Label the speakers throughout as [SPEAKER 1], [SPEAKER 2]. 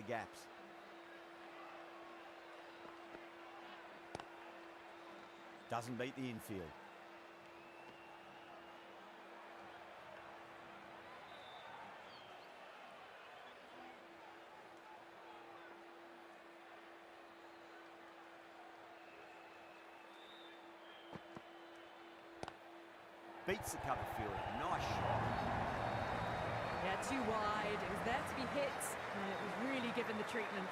[SPEAKER 1] the gaps. Doesn't beat the infield. Beats the cover field. Nice shot.
[SPEAKER 2] Yeah, too wide. It was there to be hit, and it was really given the treatment.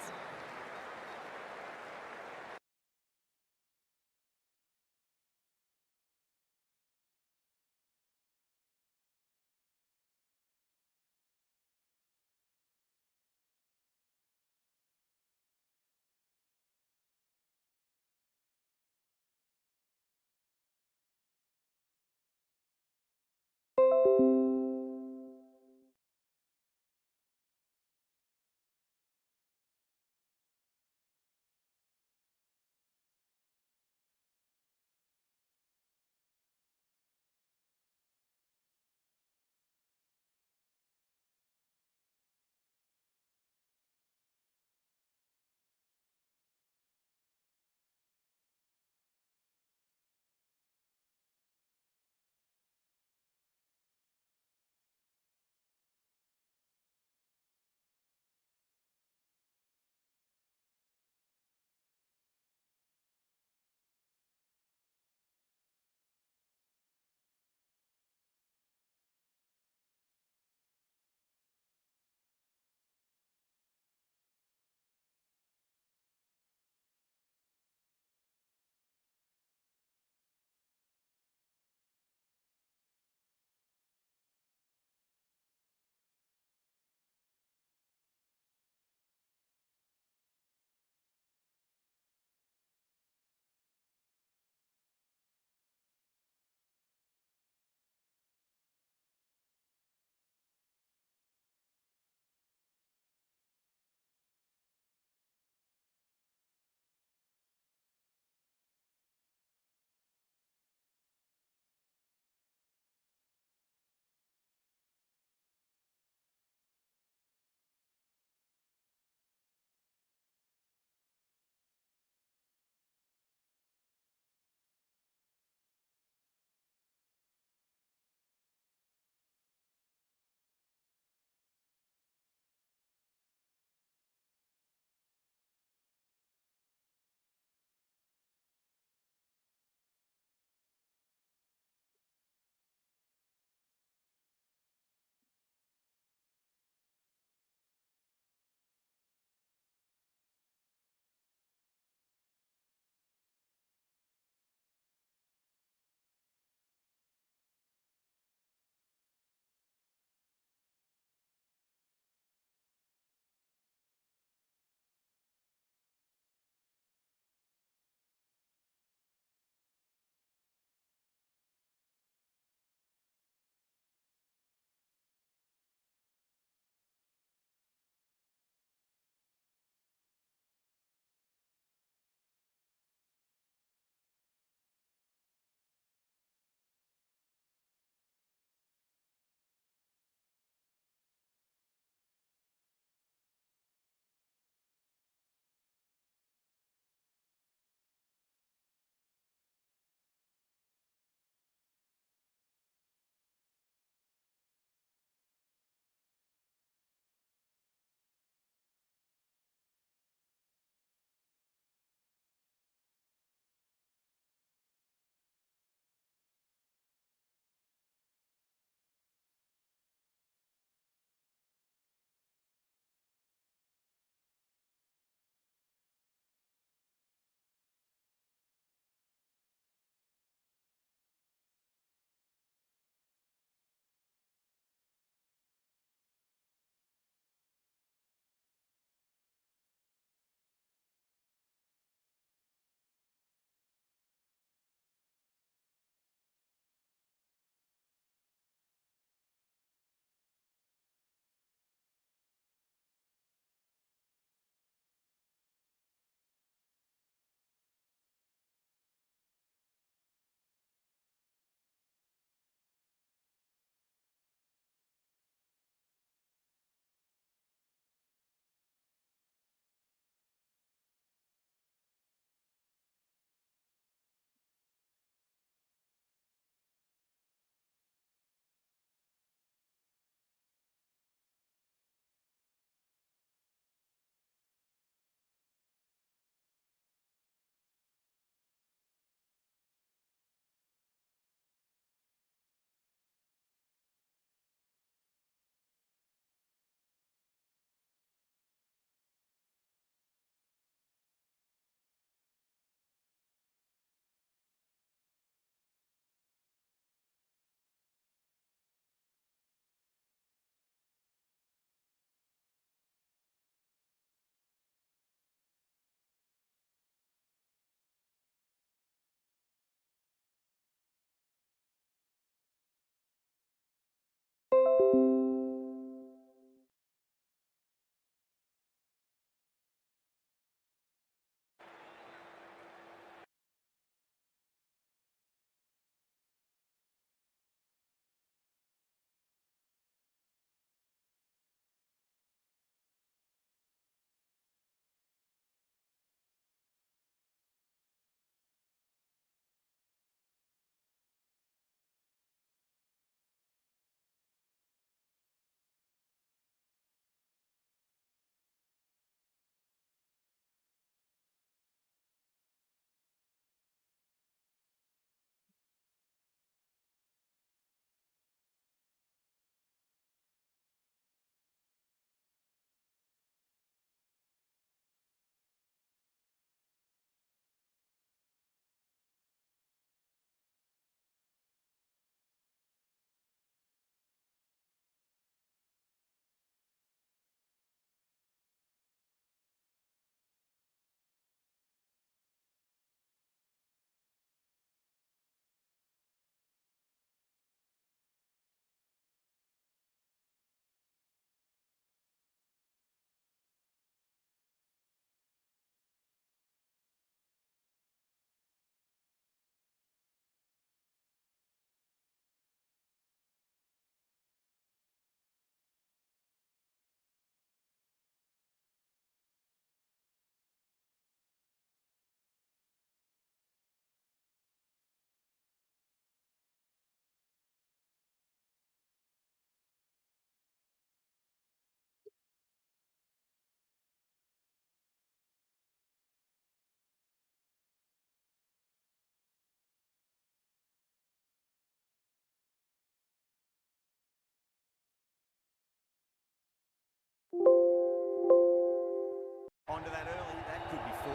[SPEAKER 1] onto that early. That could be 4.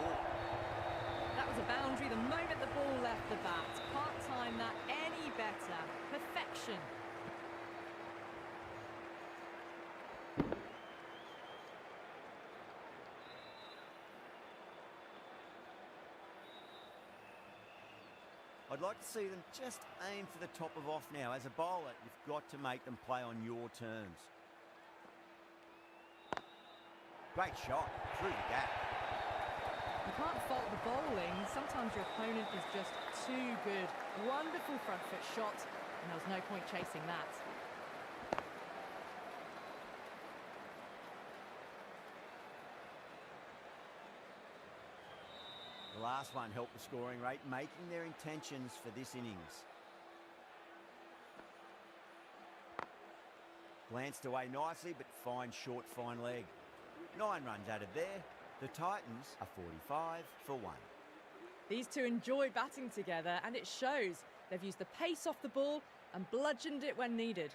[SPEAKER 2] That was a boundary the moment the ball left the bat. Can't time that any better. Perfection.
[SPEAKER 1] I'd like to see them just aim for the top of off now. As a bowler, you've got to make them play on your terms. Great shot through the gap.
[SPEAKER 2] You can't fault the bowling. Sometimes your opponent is just too good. Wonderful front foot shot, and there was no point chasing that.
[SPEAKER 1] The last one helped the scoring rate, making their intentions for this innings. Glanced away nicely, but fine short, fine leg. 9 runs added there. The Titans are 45 for 1.
[SPEAKER 2] These two enjoy batting together, and it shows. They've used the pace off the ball and bludgeoned it when needed.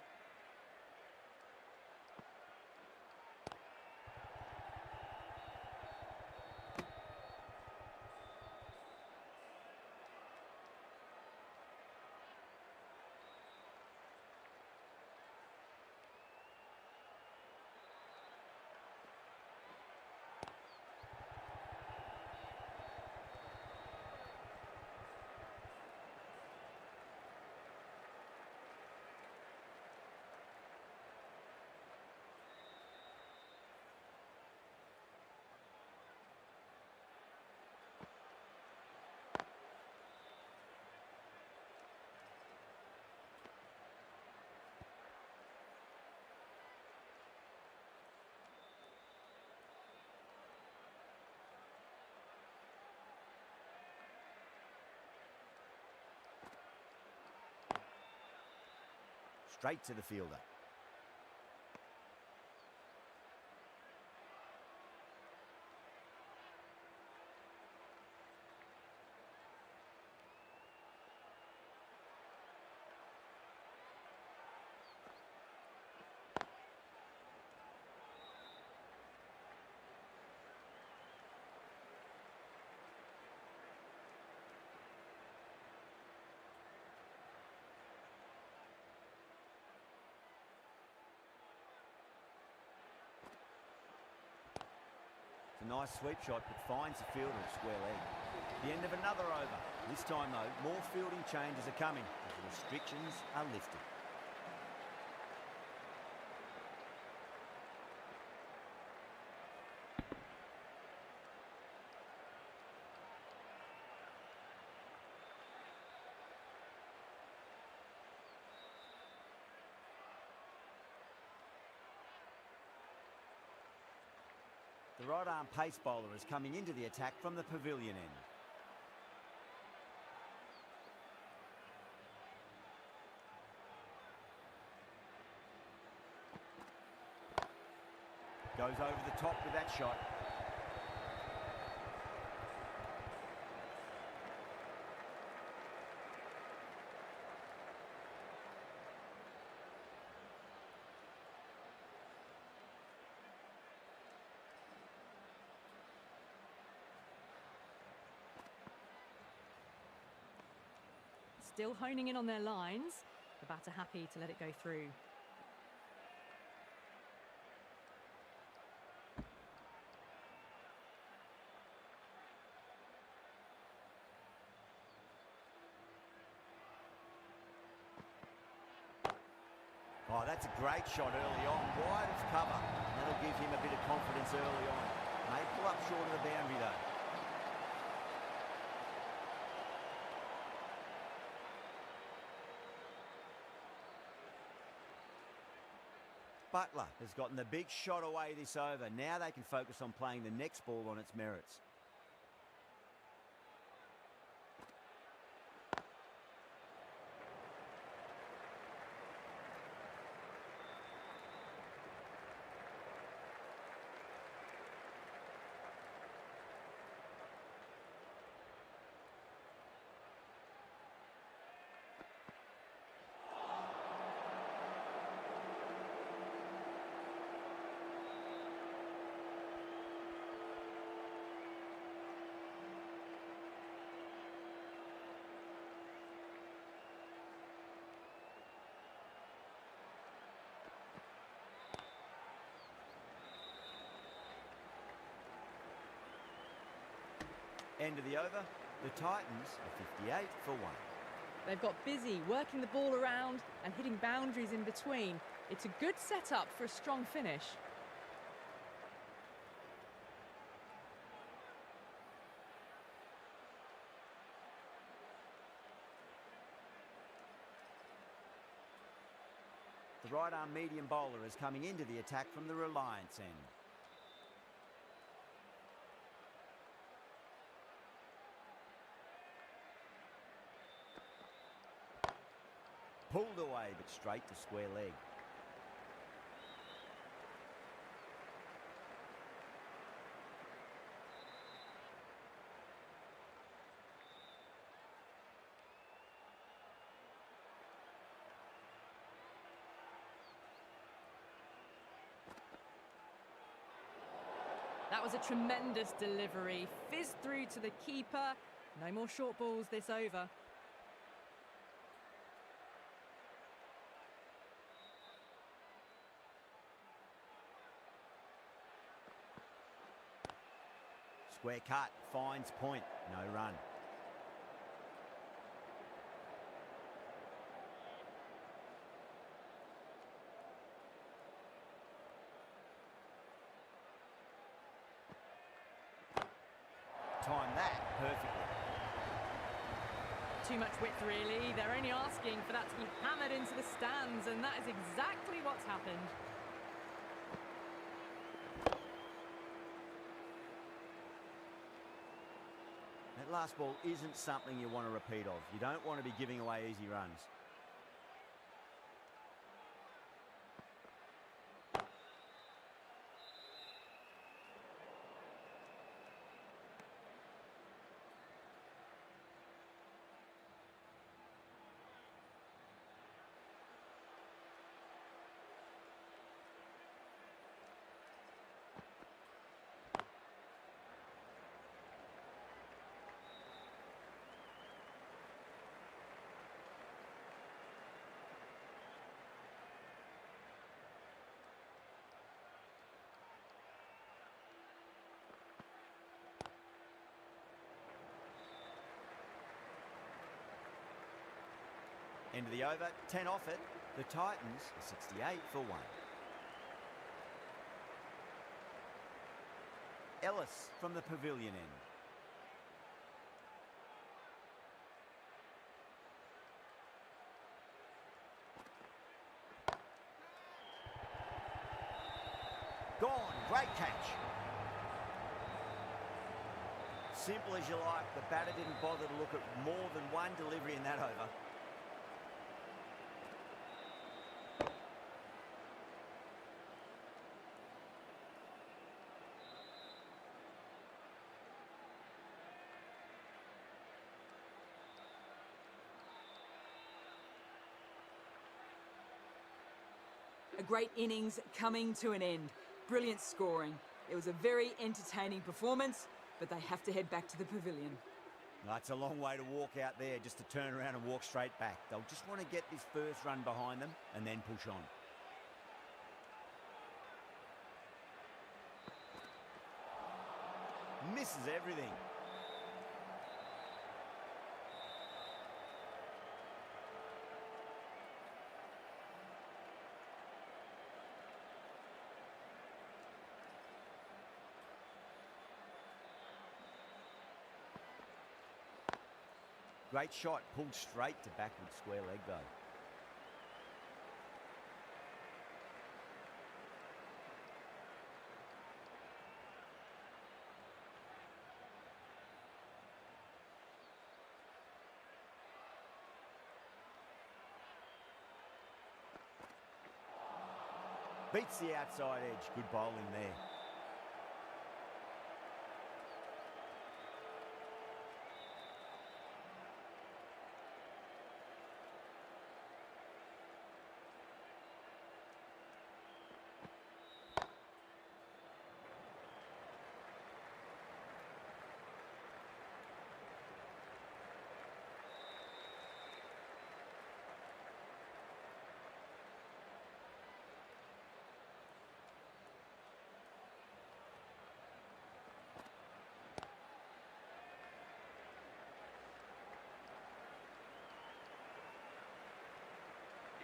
[SPEAKER 1] Straight to the fielder. It's a nice sweep shot, but finds the fielder at square leg. The end of another over. This time, though, more fielding changes are coming as the restrictions are lifted. The right-arm pace bowler is coming into the attack from the pavilion end. Goes over the top with that shot.
[SPEAKER 2] Still honing in on their lines. The batter happy to let it go through.
[SPEAKER 1] Oh, that's a great shot early on. Wide of cover. That'll give him a bit of confidence early on. May pull up short of the boundary though. Butler has gotten the big shot away this over. Now they can focus on playing the next ball on its merits. End of the over, the Titans are 58 for 1.
[SPEAKER 2] They've got busy working the ball around and hitting boundaries in between. It's a good setup for a strong finish.
[SPEAKER 1] The right-arm medium bowler is coming into the attack from the Reliance end. Pulled away, but straight to square leg.
[SPEAKER 2] That was a tremendous delivery. Fizzed through to the keeper. No more short balls this over.
[SPEAKER 1] Square cut, finds point, no run. Time that perfectly.
[SPEAKER 2] Too much width, really. They're only asking for that to be hammered into the stands, and that is exactly what's happened.
[SPEAKER 1] That last ball isn't something you want to repeat of. You don't want to be giving away easy runs. End of the over, 10 off it. The Titans are 68 for 1. Ellis from the pavilion end. Gone, great catch. Simple as you like, the batter didn't bother to look at more than one delivery in that over.
[SPEAKER 3] A great innings coming to an end. Brilliant scoring. It was a very entertaining performance, but they have to head back to the pavilion.
[SPEAKER 1] That's a long way to walk out there just to turn around and walk straight back. They'll just want to get this first run behind them and then push on. Misses everything. Great shot, pulled straight to backward square leg though. Beats the outside edge, good bowling there.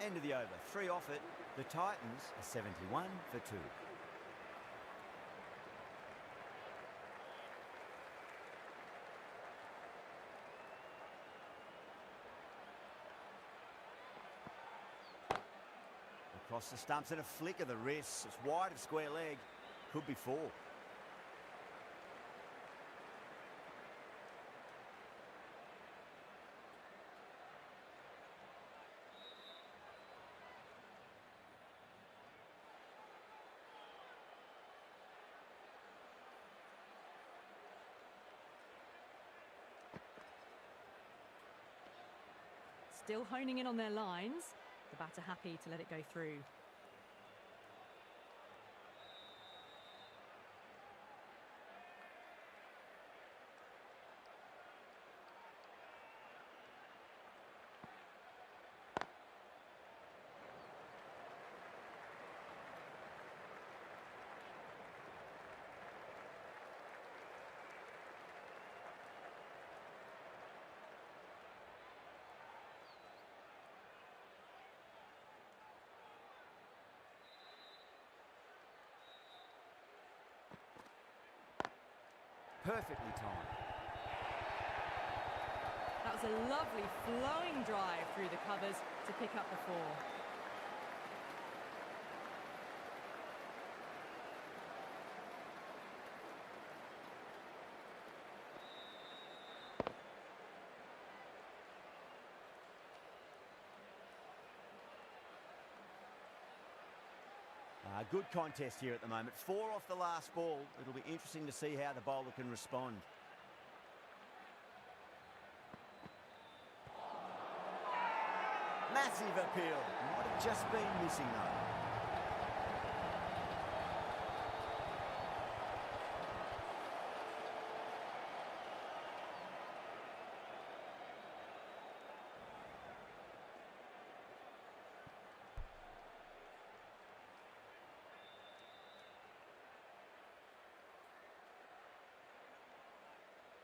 [SPEAKER 1] End of the over. 3 off it. The Titans are 71 for 2. Across the stumps and a flick of the wrists. It's wide of square leg. Could be 4.
[SPEAKER 2] Still honing in on their lines. The batter happy to let it go through.
[SPEAKER 1] Perfectly timed.
[SPEAKER 2] That was a lovely flowing drive through the covers to pick up the 4.
[SPEAKER 1] Good contest here at the moment. 4 off the last ball. It'll be interesting to see how the bowler can respond. Massive appeal. Might have just been missing though.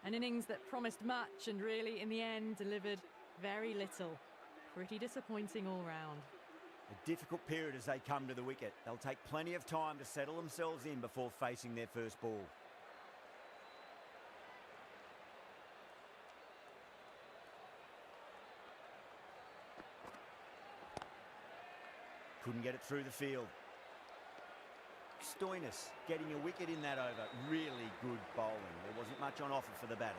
[SPEAKER 2] An innings that promised much and really, in the end, delivered very little. Pretty disappointing all round.
[SPEAKER 1] A difficult period as they come to the wicket. They'll take plenty of time to settle themselves in before facing their first ball. Couldn't get it through the field. Stoinis getting a wicket in that over. Really good bowling. There wasn't much on offer for the batters.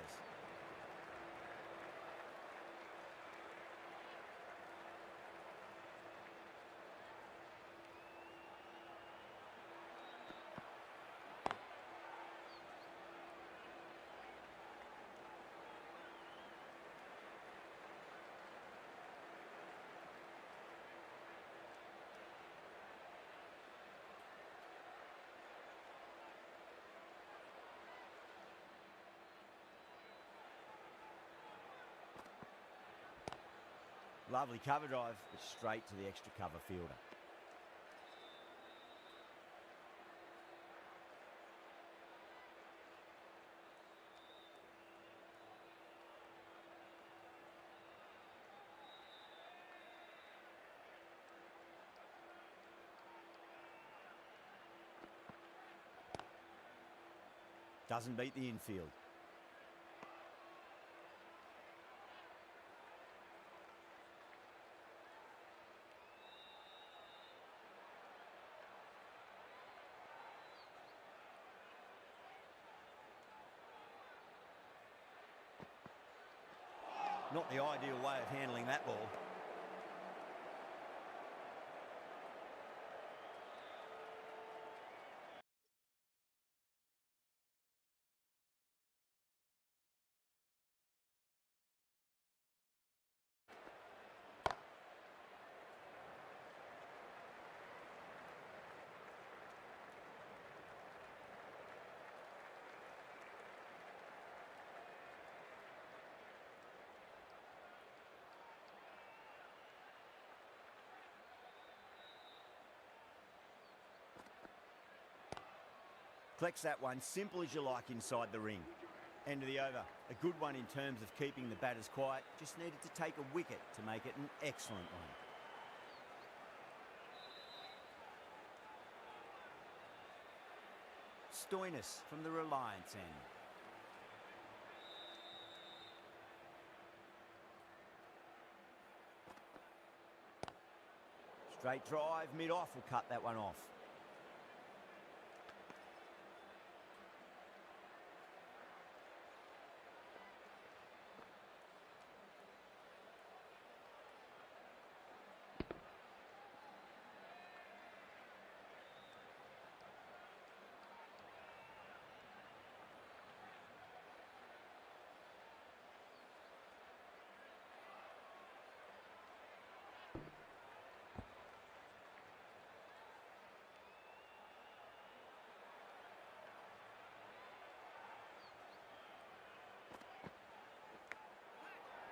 [SPEAKER 1] Lovely cover drive, but straight to the extra cover fielder. Doesn't beat the infield. Not the ideal way of handling that ball. Collects that one, simple as you like inside the ring. End of the over. A good one in terms of keeping the batters quiet. Just needed to take a wicket to make it an excellent one. Stoinis from the Reliance end. Straight drive, mid-off will cut that one off.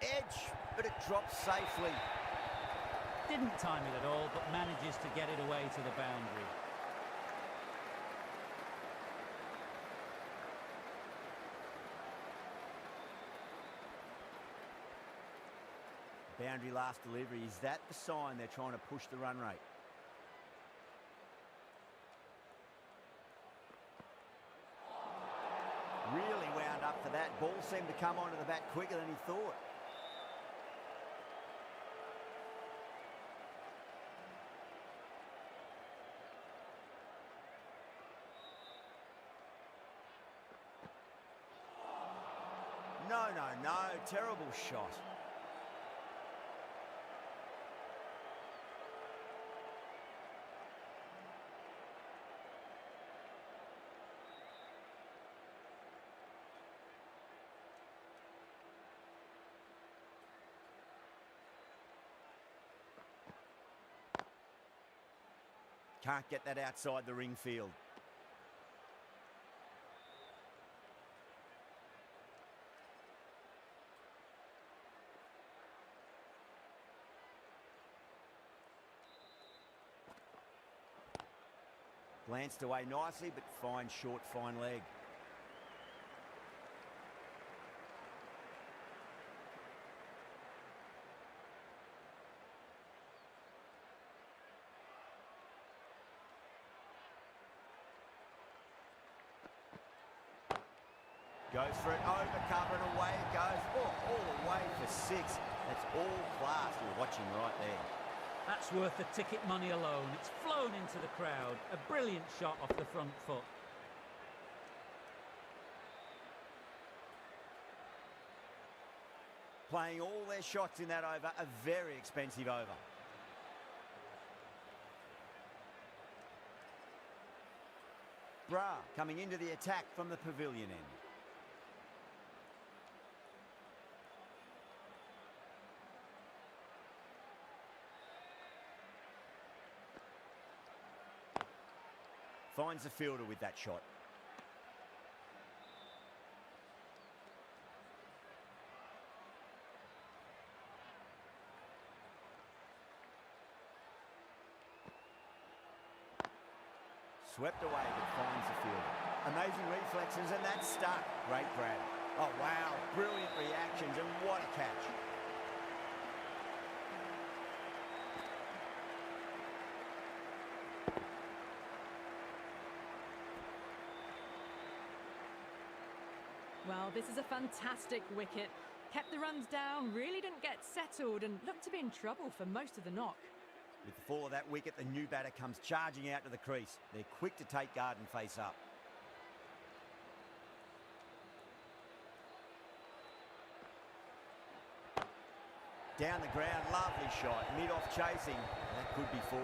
[SPEAKER 1] Edge, but it drops safely.
[SPEAKER 4] Didn't time it at all, but manages to get it away to the boundary.
[SPEAKER 1] Boundary last delivery. Is that the sign they're trying to push the run rate? Really wound up for that. Ball seemed to come onto the bat quicker than he thought. No, no, no. Terrible shot. Can't get that outside the ring field. Glanced away nicely, but fine short, fine leg. Goes for it, over cover and away it goes. Oh, all the way for 6. That's all class you're watching right there.
[SPEAKER 4] That's worth the ticket money alone. It's flown into the crowd. A brilliant shot off the front foot.
[SPEAKER 1] Playing all their shots in that over, a very expensive over. Bra coming into the attack from the pavilion end. Finds the fielder with that shot. Swept away, but finds the fielder. Amazing reflexes, and that's stuck. Great grab. Oh, wow. Brilliant reactions, and what a catch.
[SPEAKER 2] Well, this is a fantastic wicket. Kept the runs down, really didn't get settled, and looked to be in trouble for most of the knock.
[SPEAKER 1] With the fall of that wicket, the new batter comes charging out to the crease. They're quick to take guard and face up. Down the ground, lovely shot. Mid-off chasing. That could be 4.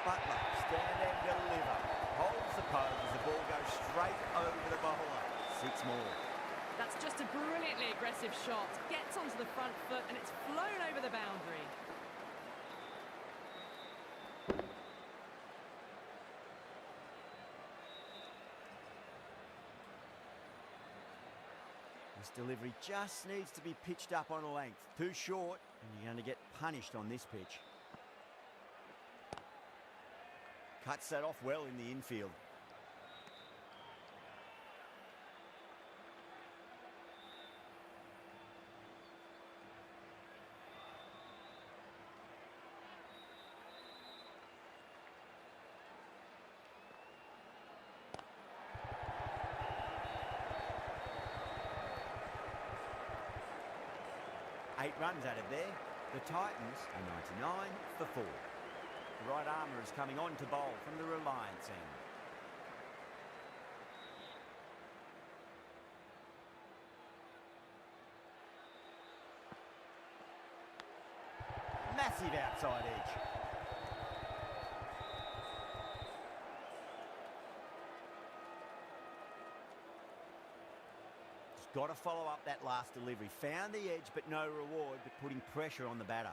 [SPEAKER 1] Butler, stand and deliver. Holds the pose as the ball goes straight over the bowler. 6 more.
[SPEAKER 2] That's just a brilliantly aggressive shot. Gets onto the front foot and it's flown over the boundary.
[SPEAKER 1] This delivery just needs to be pitched up on a length. Too short, and you're going to get punished on this pitch. Cuts that off well in the infield. Eight runs out of there. The Titans are 99 for 4. The right armour is coming on to bowl from the Reliance end. Massive outside edge. Got to follow up that last delivery. Found the edge, but no reward, but putting pressure on the batter.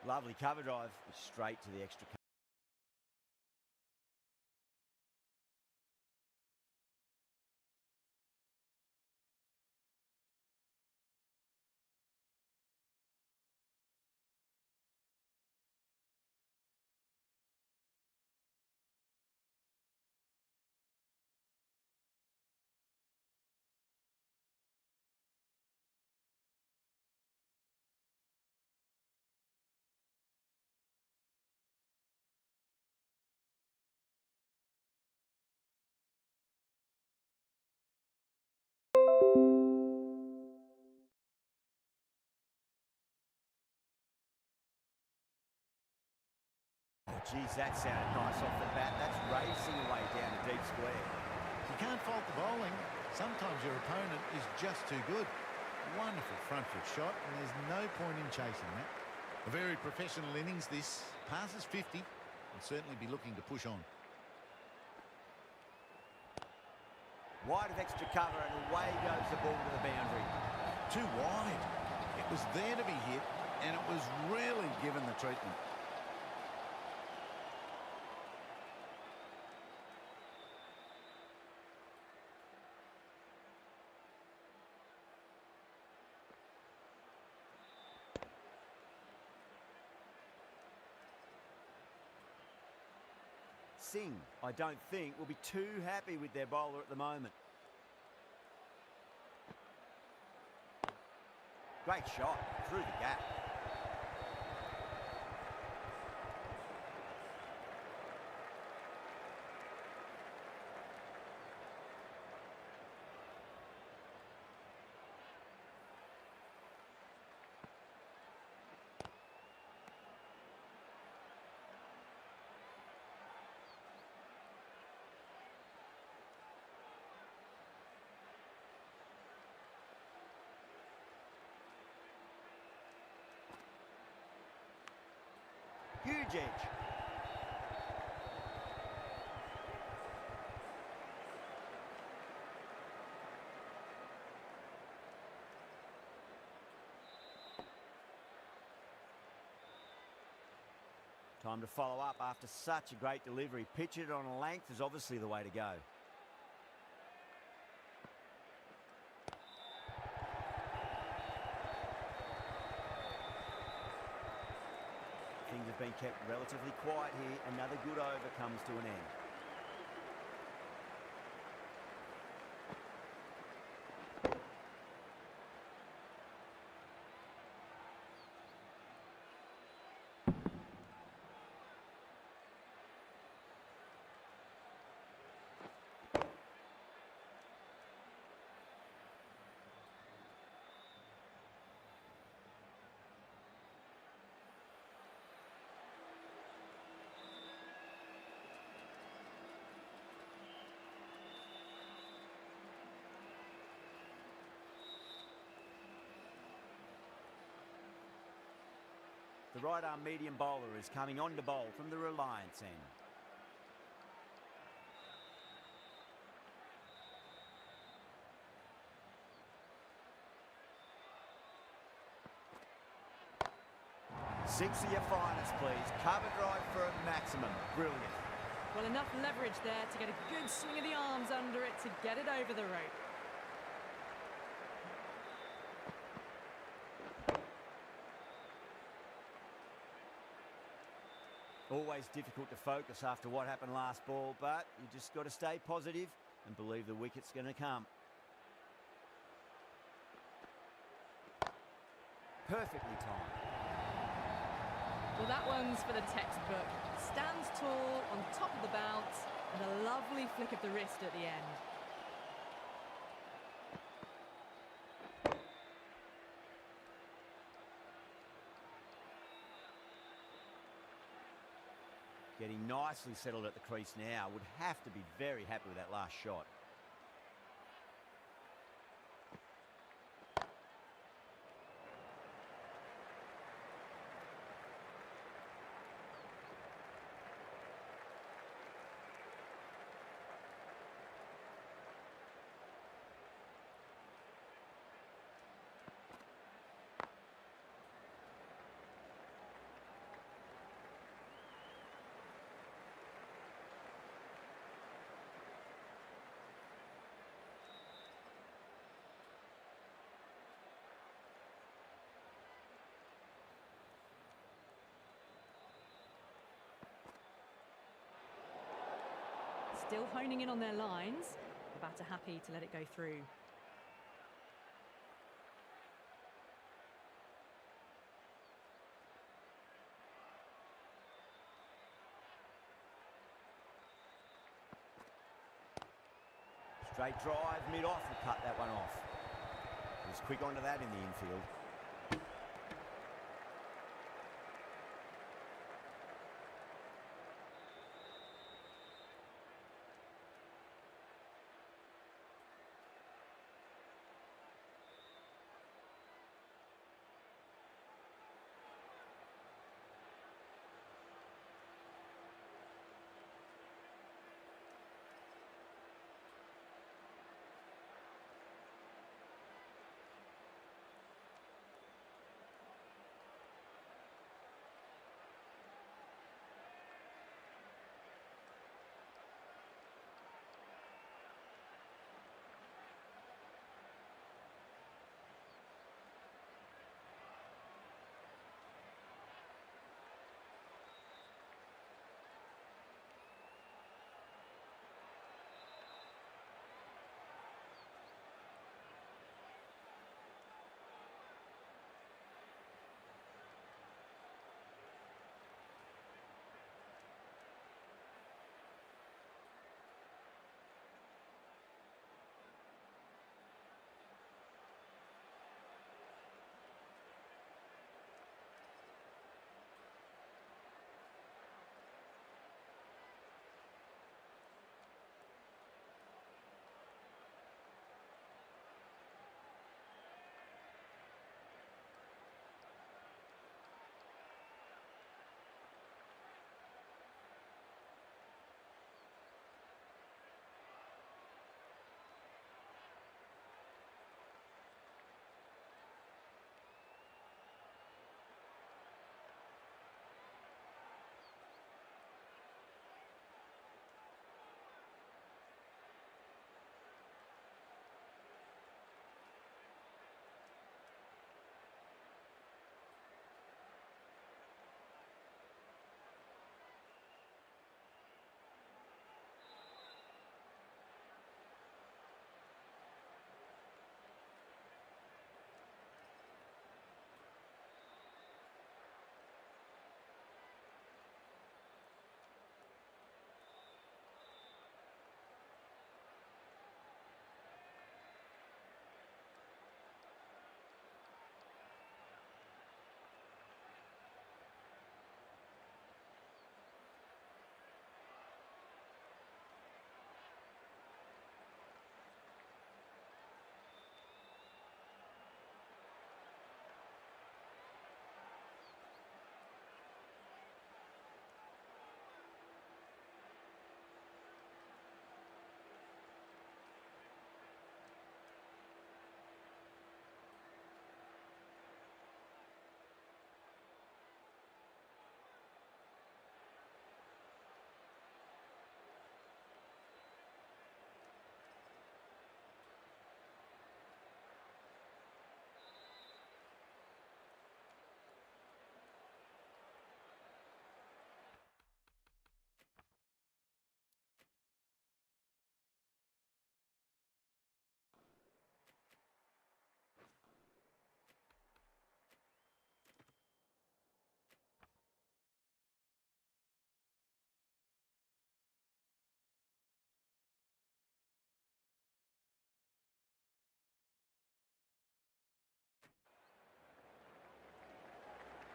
[SPEAKER 1] Lovely cover drive, straight to the extra cover. Oh, geez, that sounded nice off the bat. That's racing away down a deep square.
[SPEAKER 5] You can't fault the bowling. Sometimes your opponent is just too good. Wonderful front foot shot, and there's no point in chasing that. A very professional innings this. Passes 50. Will certainly be looking to push on.
[SPEAKER 1] Wide of extra cover, and away goes the ball to the boundary.
[SPEAKER 5] Too wide. It was there to be hit, and it was really given the treatment.
[SPEAKER 1] Singh, I don't think, will be too happy with their bowler at the moment. Great shot through the gap. Huge edge. Time to follow up after such a great delivery. Pitch it on a length is obviously the way to go. Things have been kept relatively quiet here. Another good over comes to an end. The right-arm medium bowler is coming on to bowl from the Reliance end. Six of your finest, please. Cover drive for a maximum. Brilliant.
[SPEAKER 2] Well, enough leverage there to get a good swing of the arms under it to get it over the rope.
[SPEAKER 1] Always difficult to focus after what happened last ball, but you just got to stay positive and believe the wicket's going to come. Perfectly timed.
[SPEAKER 2] Well, that one's for the textbook. Stands tall on top of the bounce and a lovely flick of the wrist at the end.
[SPEAKER 1] Getting nicely settled at the crease now. Would have to be very happy with that last shot.
[SPEAKER 2] Still honing in on their lines. The batter happy to let it go through.
[SPEAKER 1] Straight drive, mid-off, and cut that one off. He was quick onto that in the infield.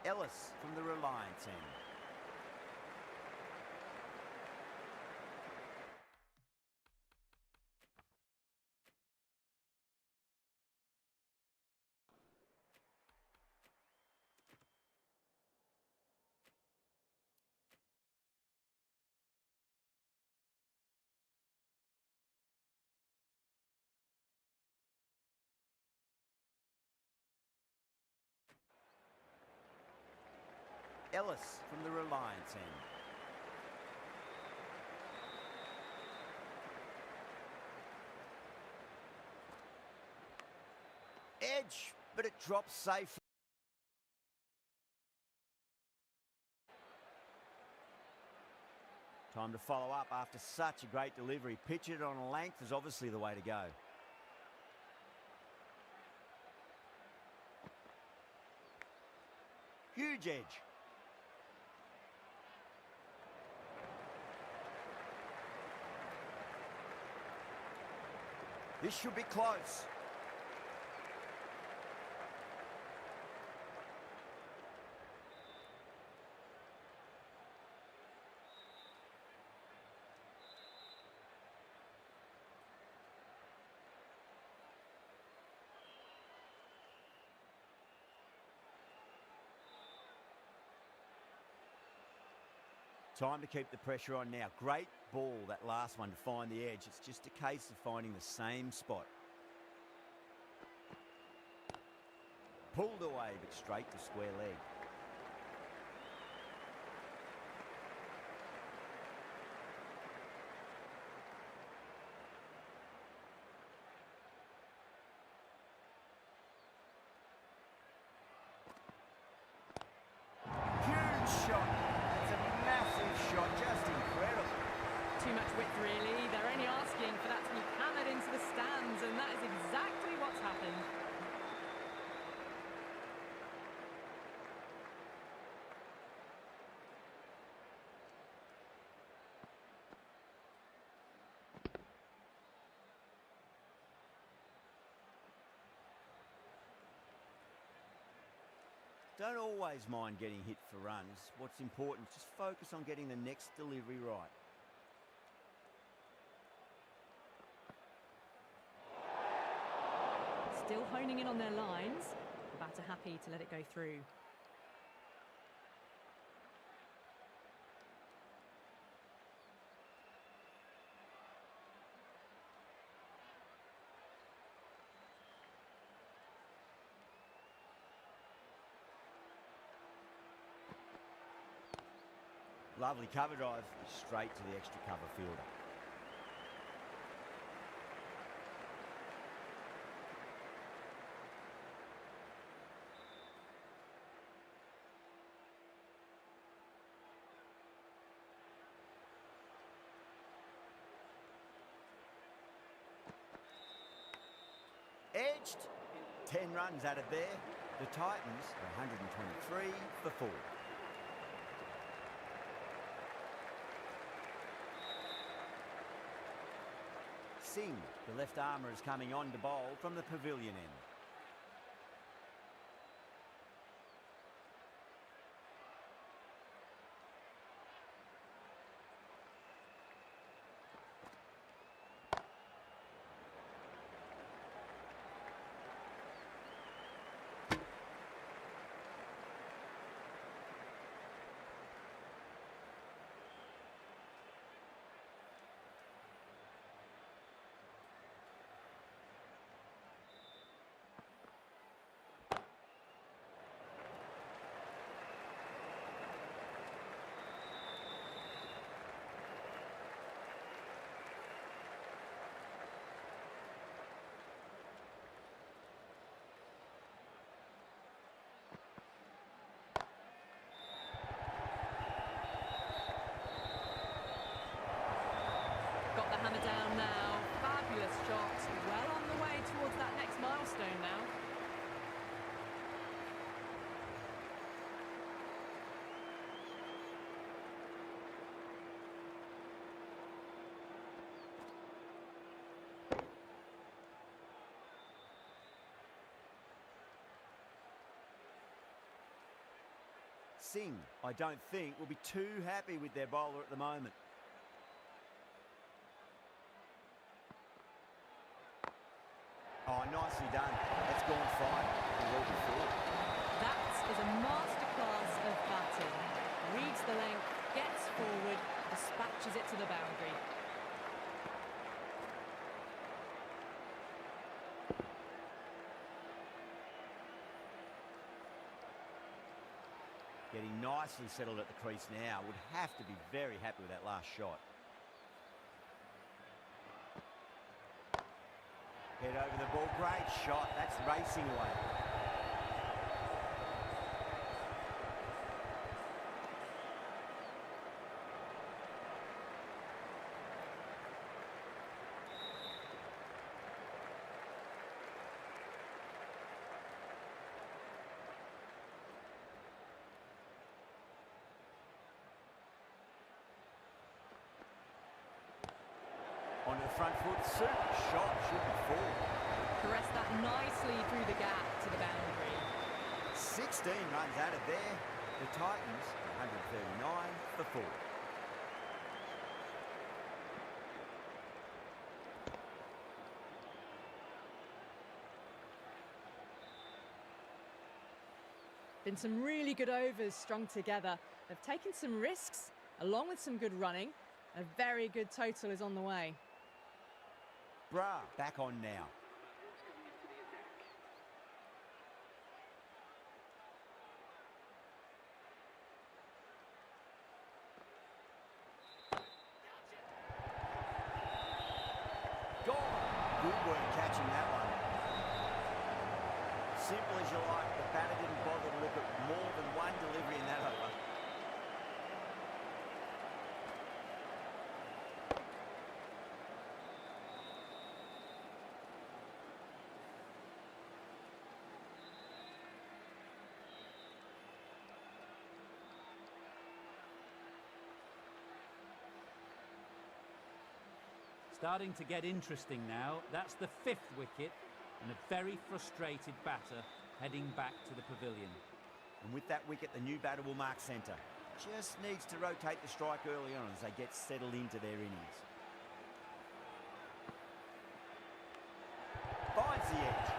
[SPEAKER 1] Ellis from the Reliance end. Ellis from the Reliance end. Edge, but it drops safely. Time to follow up after such a great delivery. Pitch it on a length is obviously the way to go. Huge edge. This should be close. Time to keep the pressure on now. Great ball, that last one, to find the edge. It's just a case of finding the same spot. Pulled away, but straight to square leg. Huge shot. That's a massive shot, just incredible.
[SPEAKER 2] Too much width, really. They're only asking for that to be hammered into the stands, and that is exactly what's happened.
[SPEAKER 1] Don't always mind getting hit for runs. What's important is just focus on getting the next delivery right.
[SPEAKER 2] Still honing in on their lines. The batter happy to let it go through.
[SPEAKER 1] Lovely cover drive, straight to the extra cover fielder. Edged, 10 runs added there. The Titans are 123 for 4. Singh, the left armour, is coming on to bowl from the pavilion end. Singh, I don't think, will be too happy with their bowler at the moment. Oh, nicely done. That's gone fine. Well before.
[SPEAKER 2] That is a masterclass of batting. Reads the length, gets forward, dispatches it to the boundary.
[SPEAKER 1] Getting nicely settled at the crease now. Would have to be very happy with that last shot. Head over the ball. Great shot. That's racing away. Onto the front foot. Super shot. Should be full.
[SPEAKER 2] Caressed that nicely through the gap to the boundary.
[SPEAKER 1] 16 runs added there. The Titans, 139 for 4.
[SPEAKER 2] Been some really good overs strung together. They've taken some risks, along with some good running. A very good total is on the way.
[SPEAKER 1] Bra back on now. Gone. Good work catching that one. Simple as you like, the batter didn't bother to look at more than one delivery in that over.
[SPEAKER 4] Starting to get interesting now. That's the 5th wicket and a very frustrated batter heading back to the pavilion.
[SPEAKER 1] And with that wicket, the new batter will mark centre. Just needs to rotate the strike early on as they get settled into their innings. Finds the edge.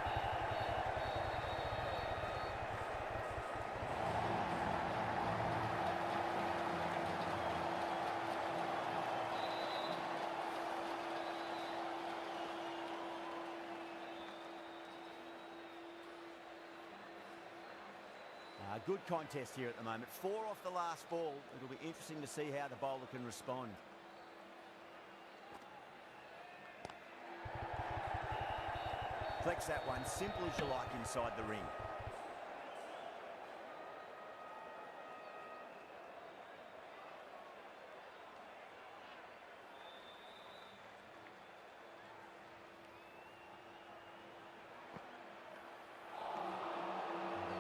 [SPEAKER 1] Good contest here at the moment. 4 off the last ball. It'll be interesting to see how the bowler can respond. Flex that one, simple as you like inside the ring.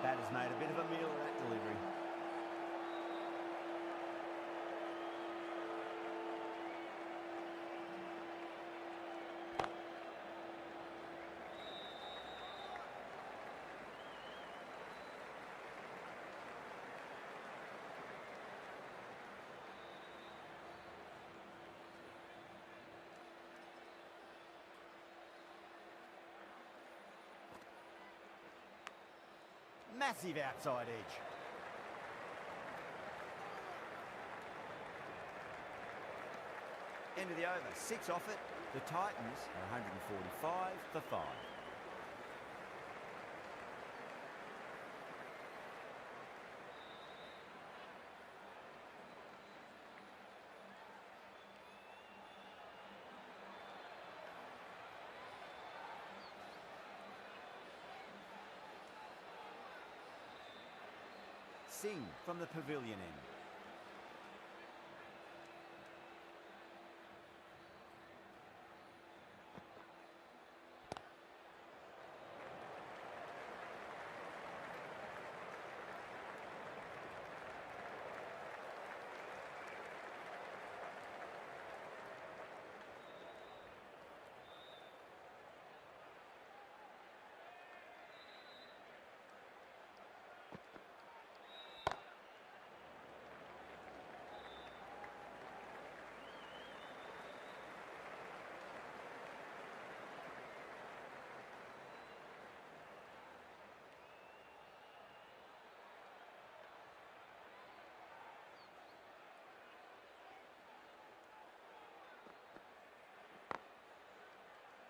[SPEAKER 1] Batter's made a bit of a meal of that delivery. Massive outside edge. End of the over. 6 off it. The Titans are 145 for 5. Singh from the pavilion end.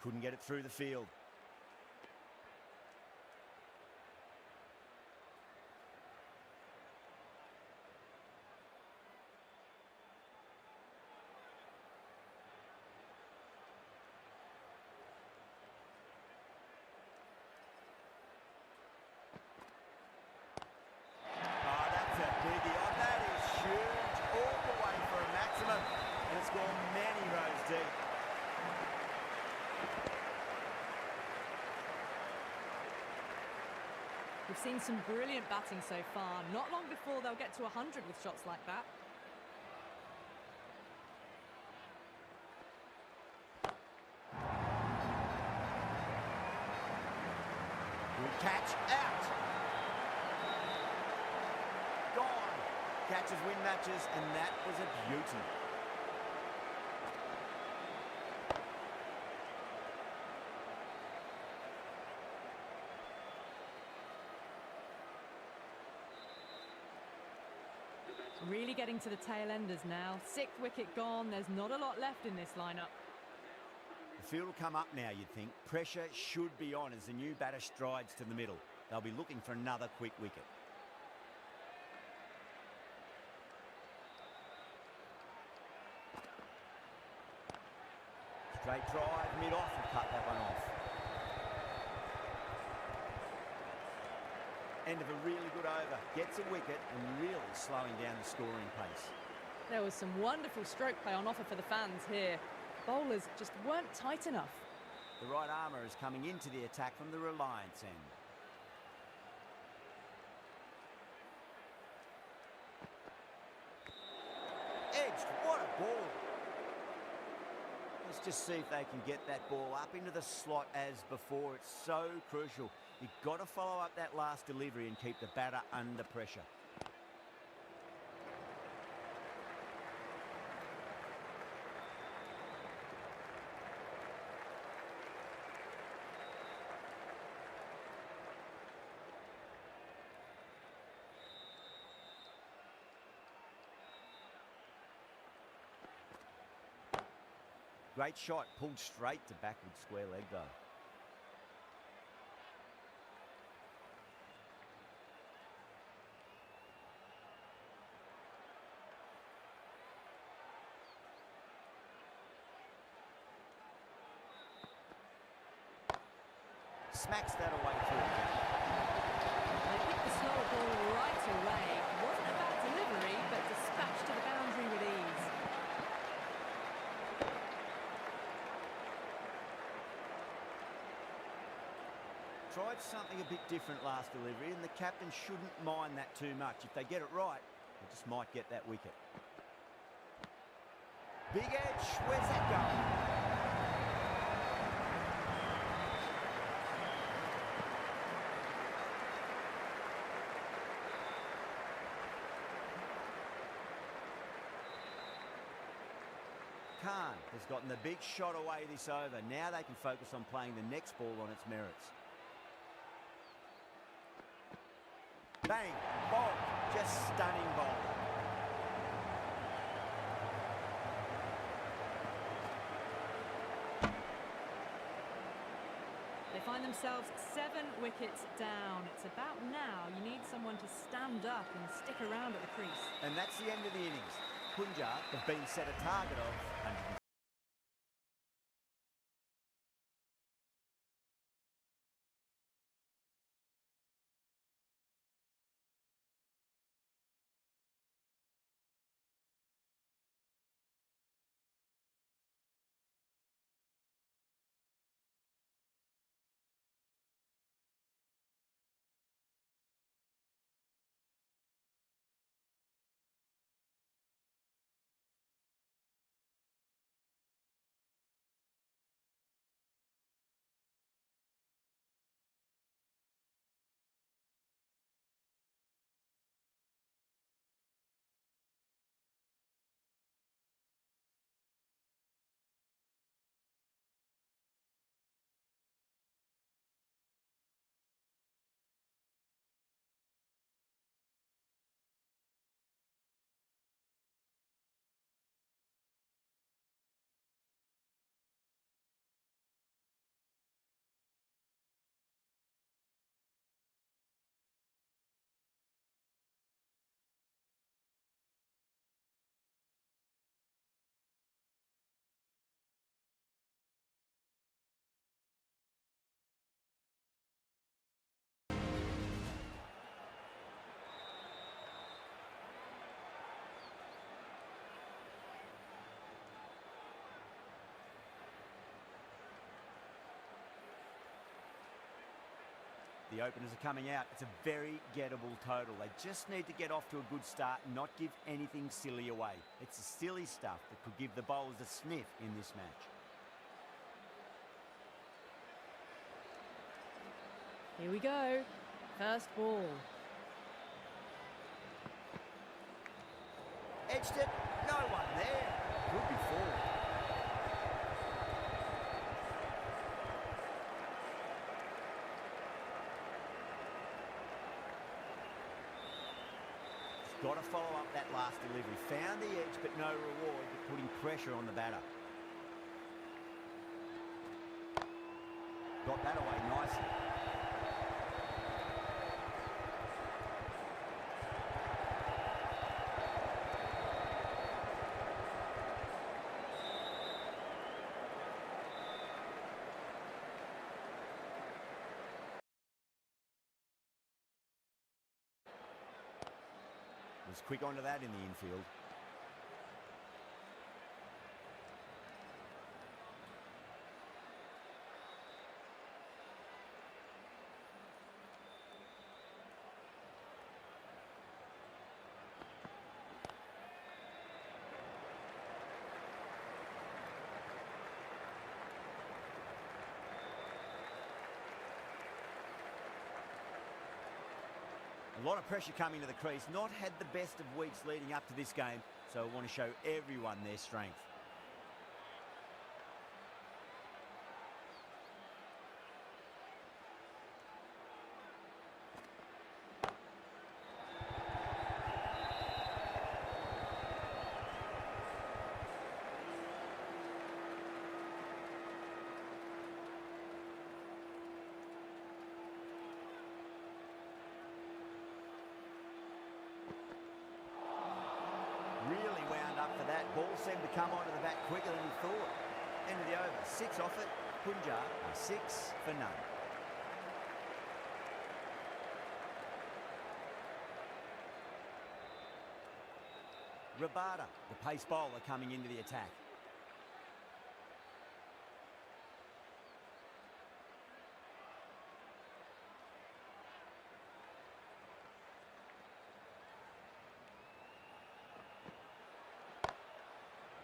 [SPEAKER 1] Couldn't get it through the field.
[SPEAKER 2] We've seen some brilliant batting so far. Not long before they'll get to 100 with shots like that.
[SPEAKER 1] Good catch, out. Gone. Catches win matches, and that was a beauty.
[SPEAKER 2] Really getting to the tail enders now. 6th wicket gone. There's not a lot left in this lineup.
[SPEAKER 1] The field will come up now, you'd think. Pressure should be on as the new batter strides to the middle. They'll be looking for another quick wicket. Straight drive, mid-off, and cut that one off. End of a really good over. Gets a wicket and really slowing down the scoring pace.
[SPEAKER 2] There was some wonderful stroke play on offer for the fans here. Bowlers just weren't tight enough.
[SPEAKER 1] The right armour is coming into the attack from the Reliance end. Edged, what a ball. Let's just see if they can get that ball up into the slot as before. It's so crucial. You've got to follow up that last delivery and keep the batter under pressure. Great shot, pulled straight to backward square leg though. Smacks that away through.
[SPEAKER 2] They picked the slower ball right away. Wasn't a bad delivery, but dispatched to the boundary with ease.
[SPEAKER 1] Tried something a bit different last delivery, and the captain shouldn't mind that too much. If they get it right, they just might get that wicket. Big edge, where's that going? Khan has gotten the big shot away this over. Now they can focus on playing the next ball on its merits. Bang, bowled, just stunning bowl.
[SPEAKER 2] They find themselves 7 wickets down. It's about now you need someone to stand up and stick around at the crease.
[SPEAKER 1] And that's the end of the innings. Punjab have been set a target of 100. The openers are coming out. It's a very gettable total. They just need to get off to a good start and not give anything silly away. It's the silly stuff that could give the bowlers a sniff in this match.
[SPEAKER 2] Here we go. First ball.
[SPEAKER 1] Edged it. No one there. Could be four. Got to follow up that last delivery. Found the edge, but no reward, but putting pressure on the batter. Got that away nicely. Was quick onto that in the infield. A lot of pressure coming to the crease. Not had the best of weeks leading up to this game, so I want to show everyone their strength. Really wound up for that. Ball seemed to come onto the bat quicker than he thought. End of the over. 6 off it. Punjab are 6 for none. Rabada, the pace bowler, coming into the attack.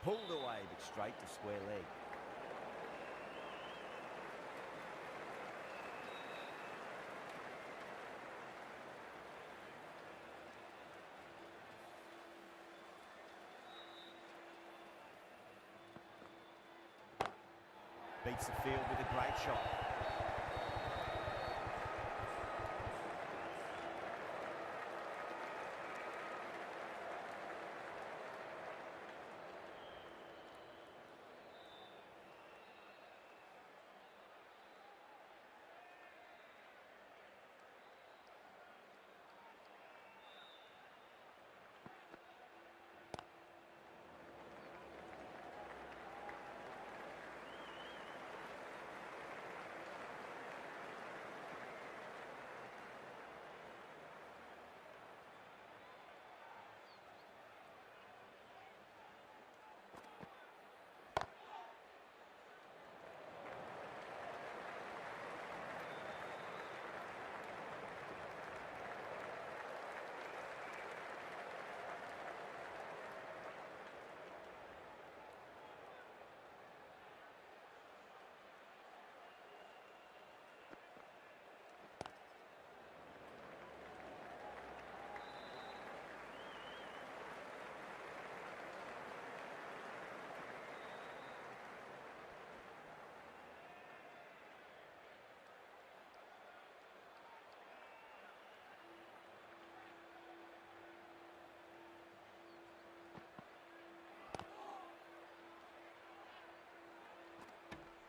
[SPEAKER 1] Pulled away, but straight to square leg. Beats the field with a great shot.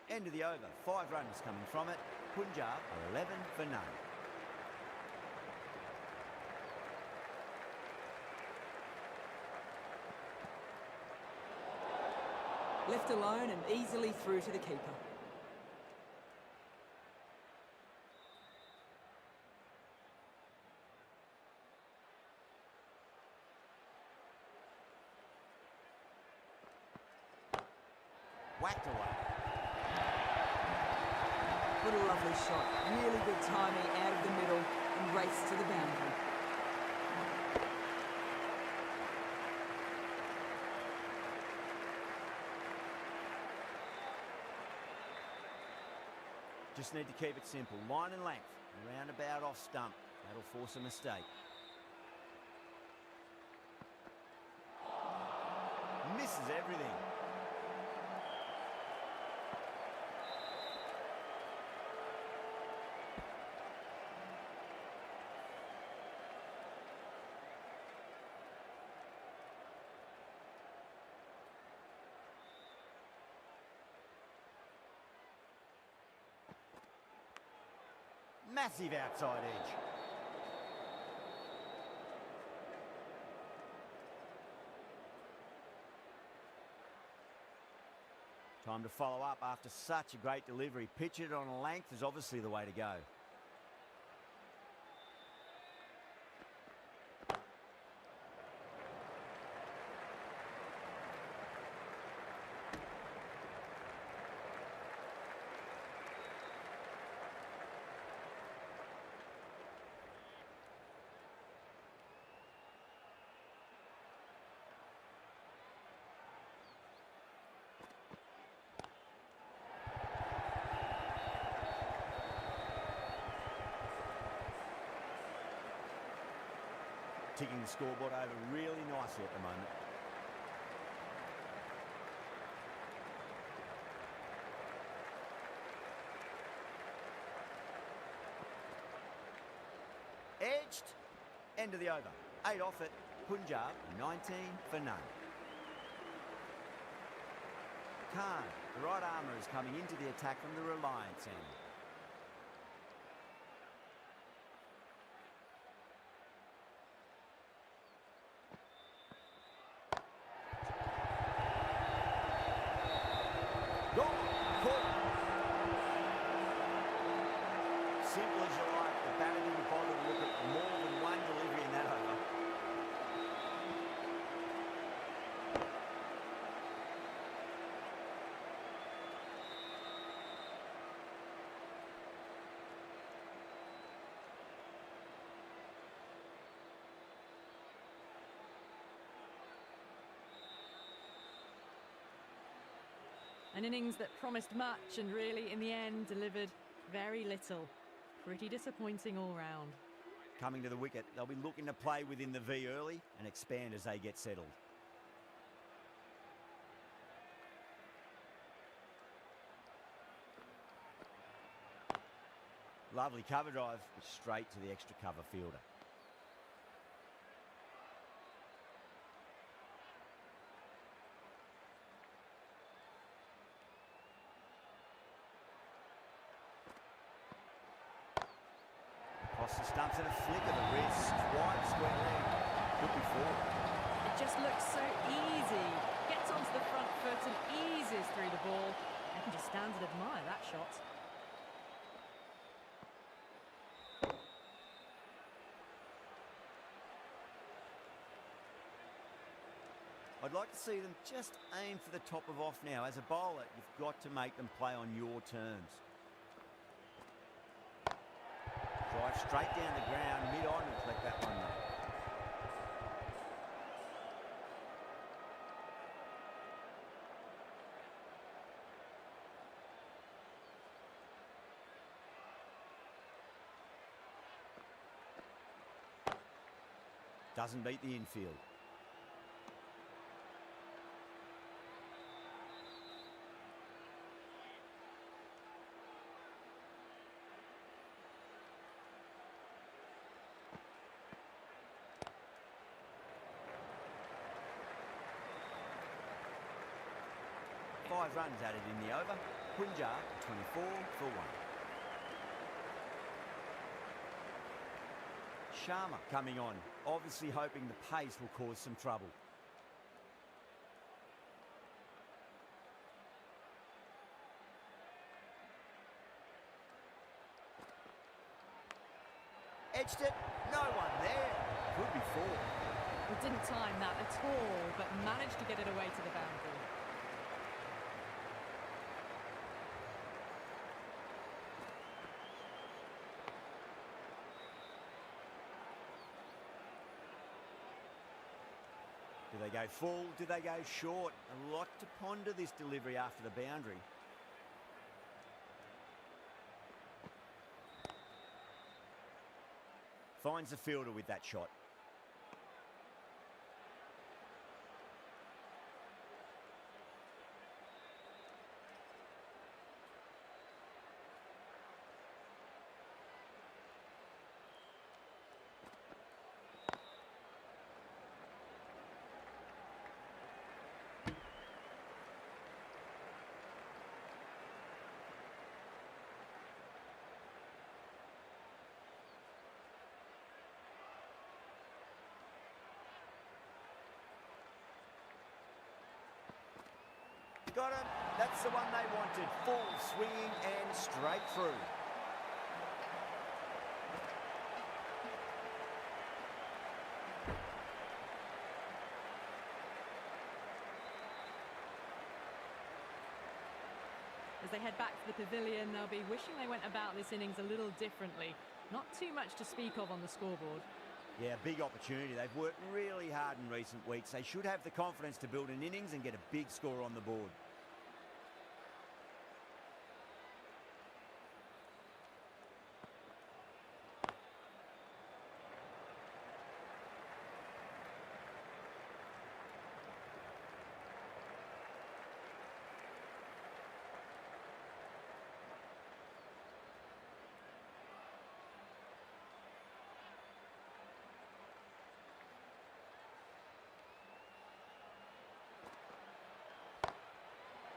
[SPEAKER 1] End of the over. 5 runs coming from it. Punjab are 11 for none.
[SPEAKER 3] Left alone and easily through to the keeper.
[SPEAKER 1] Whacked away.
[SPEAKER 3] Little lovely shot. Really good timing out of the middle and race to the boundary.
[SPEAKER 1] Just need to keep it simple. Line and length. Roundabout off stump. That'll force a mistake. Misses everything. Massive outside edge. Time to follow up after such a great delivery. Pitch it on a length is obviously the way to go. Ticking the scoreboard over really nicely at the moment. Edged. End of the over. 8 off it. Punjab, 19 for none. Khan, the right armour, is coming into the attack from the Reliance end. Simple as you like. The batter didn't bother to look at more than one delivery in that over.
[SPEAKER 2] An innings that promised much and really, in the end, delivered very little. Pretty disappointing all round.
[SPEAKER 1] Coming to the wicket, they'll be looking to play within the V early and expand as they get settled. Lovely cover drive, straight to the extra cover fielder. Across the stumps and a flick of the wrist, wide square leg, could be four.
[SPEAKER 2] It just looks so easy. Gets onto the front foot and eases through the ball. I can just stand and admire that shot.
[SPEAKER 1] I'd like to see them just aim for the top of off now. As a bowler, you've got to make them play on your terms. Drive straight down the ground, mid-on, and collect that one though. Doesn't beat the infield. Five runs added in the over. Punjab 24 for 1. Sharma coming on, obviously hoping the pace will cause some trouble. Edged it, no one there. Could be four.
[SPEAKER 2] We didn't time that at all, but managed to get it away to the boundary.
[SPEAKER 1] Do they go full? Do they go short? A lot to ponder this delivery after the boundary. Finds the fielder with that shot. Got him. That's the one they wanted. Full swinging and straight through.
[SPEAKER 2] As they head back to the pavilion, they'll be wishing they went about this innings a little differently. Not too much to speak of on the scoreboard.
[SPEAKER 1] Yeah, big opportunity. They've worked really hard in recent weeks. They should have the confidence to build an innings and get a big score on the board.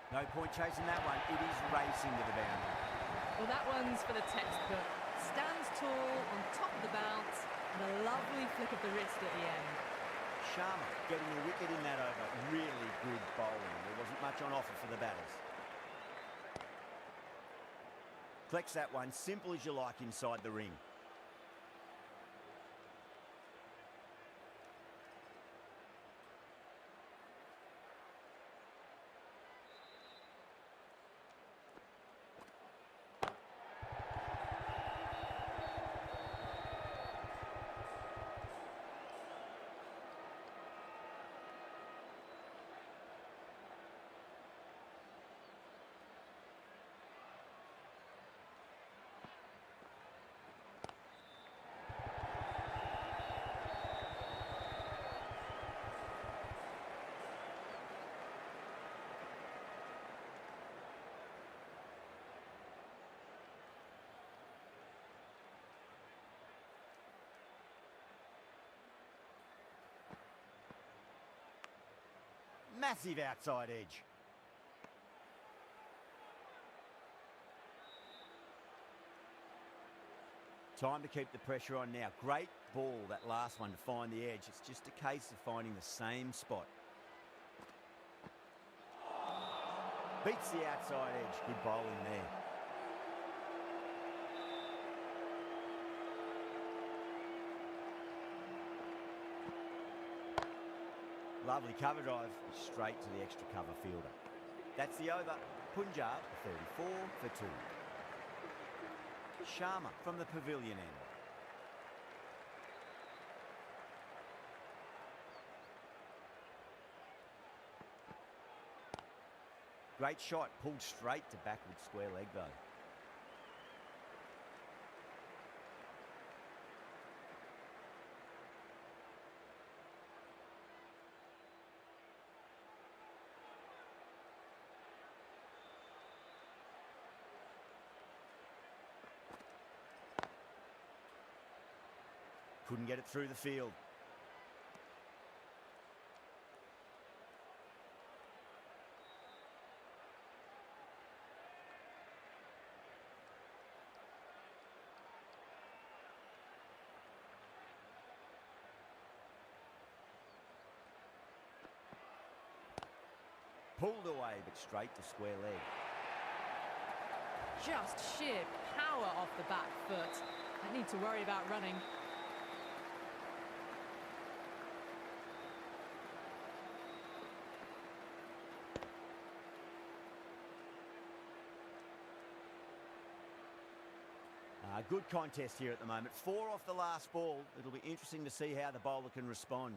[SPEAKER 1] No point chasing that one. It is racing to the boundary.
[SPEAKER 2] Well, that one's for the textbook. Stands tall on top of the bounce and a lovely flick of the wrist at the end.
[SPEAKER 1] Sharma getting a wicket in that over. Really good bowling. There wasn't much on offer for the batters. Collects that one, simple as you like inside the ring. Massive outside edge. Time to keep the pressure on now. Great ball, that last one, to find the edge. It's just a case of finding the same spot. Beats the outside edge. Good bowling there. Lovely cover drive, straight to the extra cover fielder. That's the over. Punjab, 34 for 2. Sharma from the pavilion end. Great shot, pulled straight to backward square leg though. Couldn't get it through the field. Pulled away, but straight to square leg.
[SPEAKER 2] Just sheer power off the back foot. Don't need to worry about running.
[SPEAKER 1] Good contest here at the moment. 4 off the last ball. It'll be interesting to see how the bowler can respond.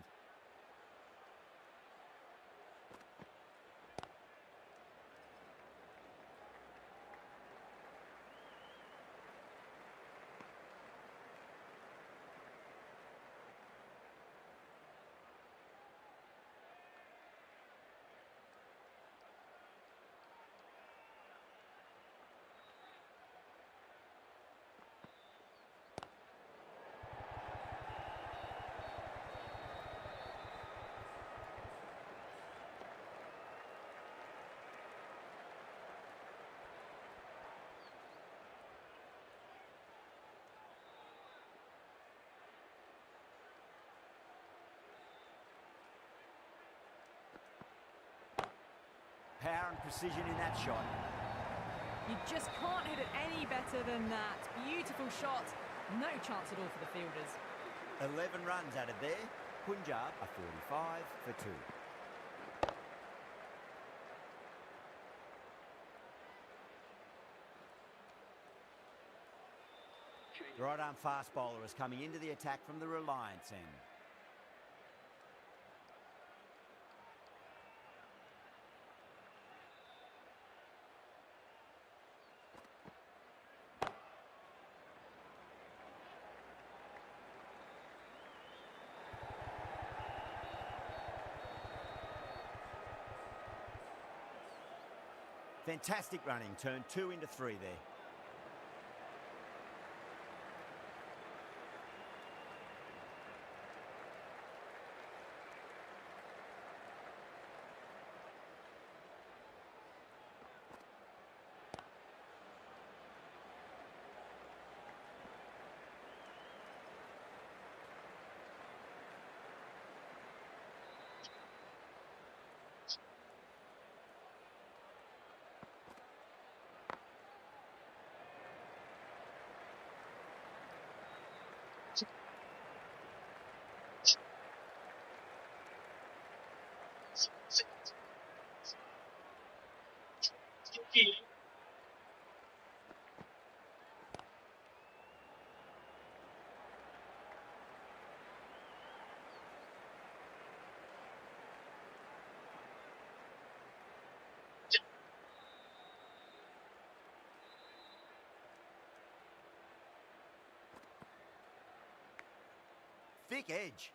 [SPEAKER 1] Power and precision in that shot.
[SPEAKER 2] You just can't hit it any better than that. Beautiful shot. No chance at all for the fielders.
[SPEAKER 1] 11 runs added there. Punjab are 45 for 2. The right-arm fast bowler is coming into the attack from the Reliance end. Fantastic running, turned 2 into 3 there. Thick edge.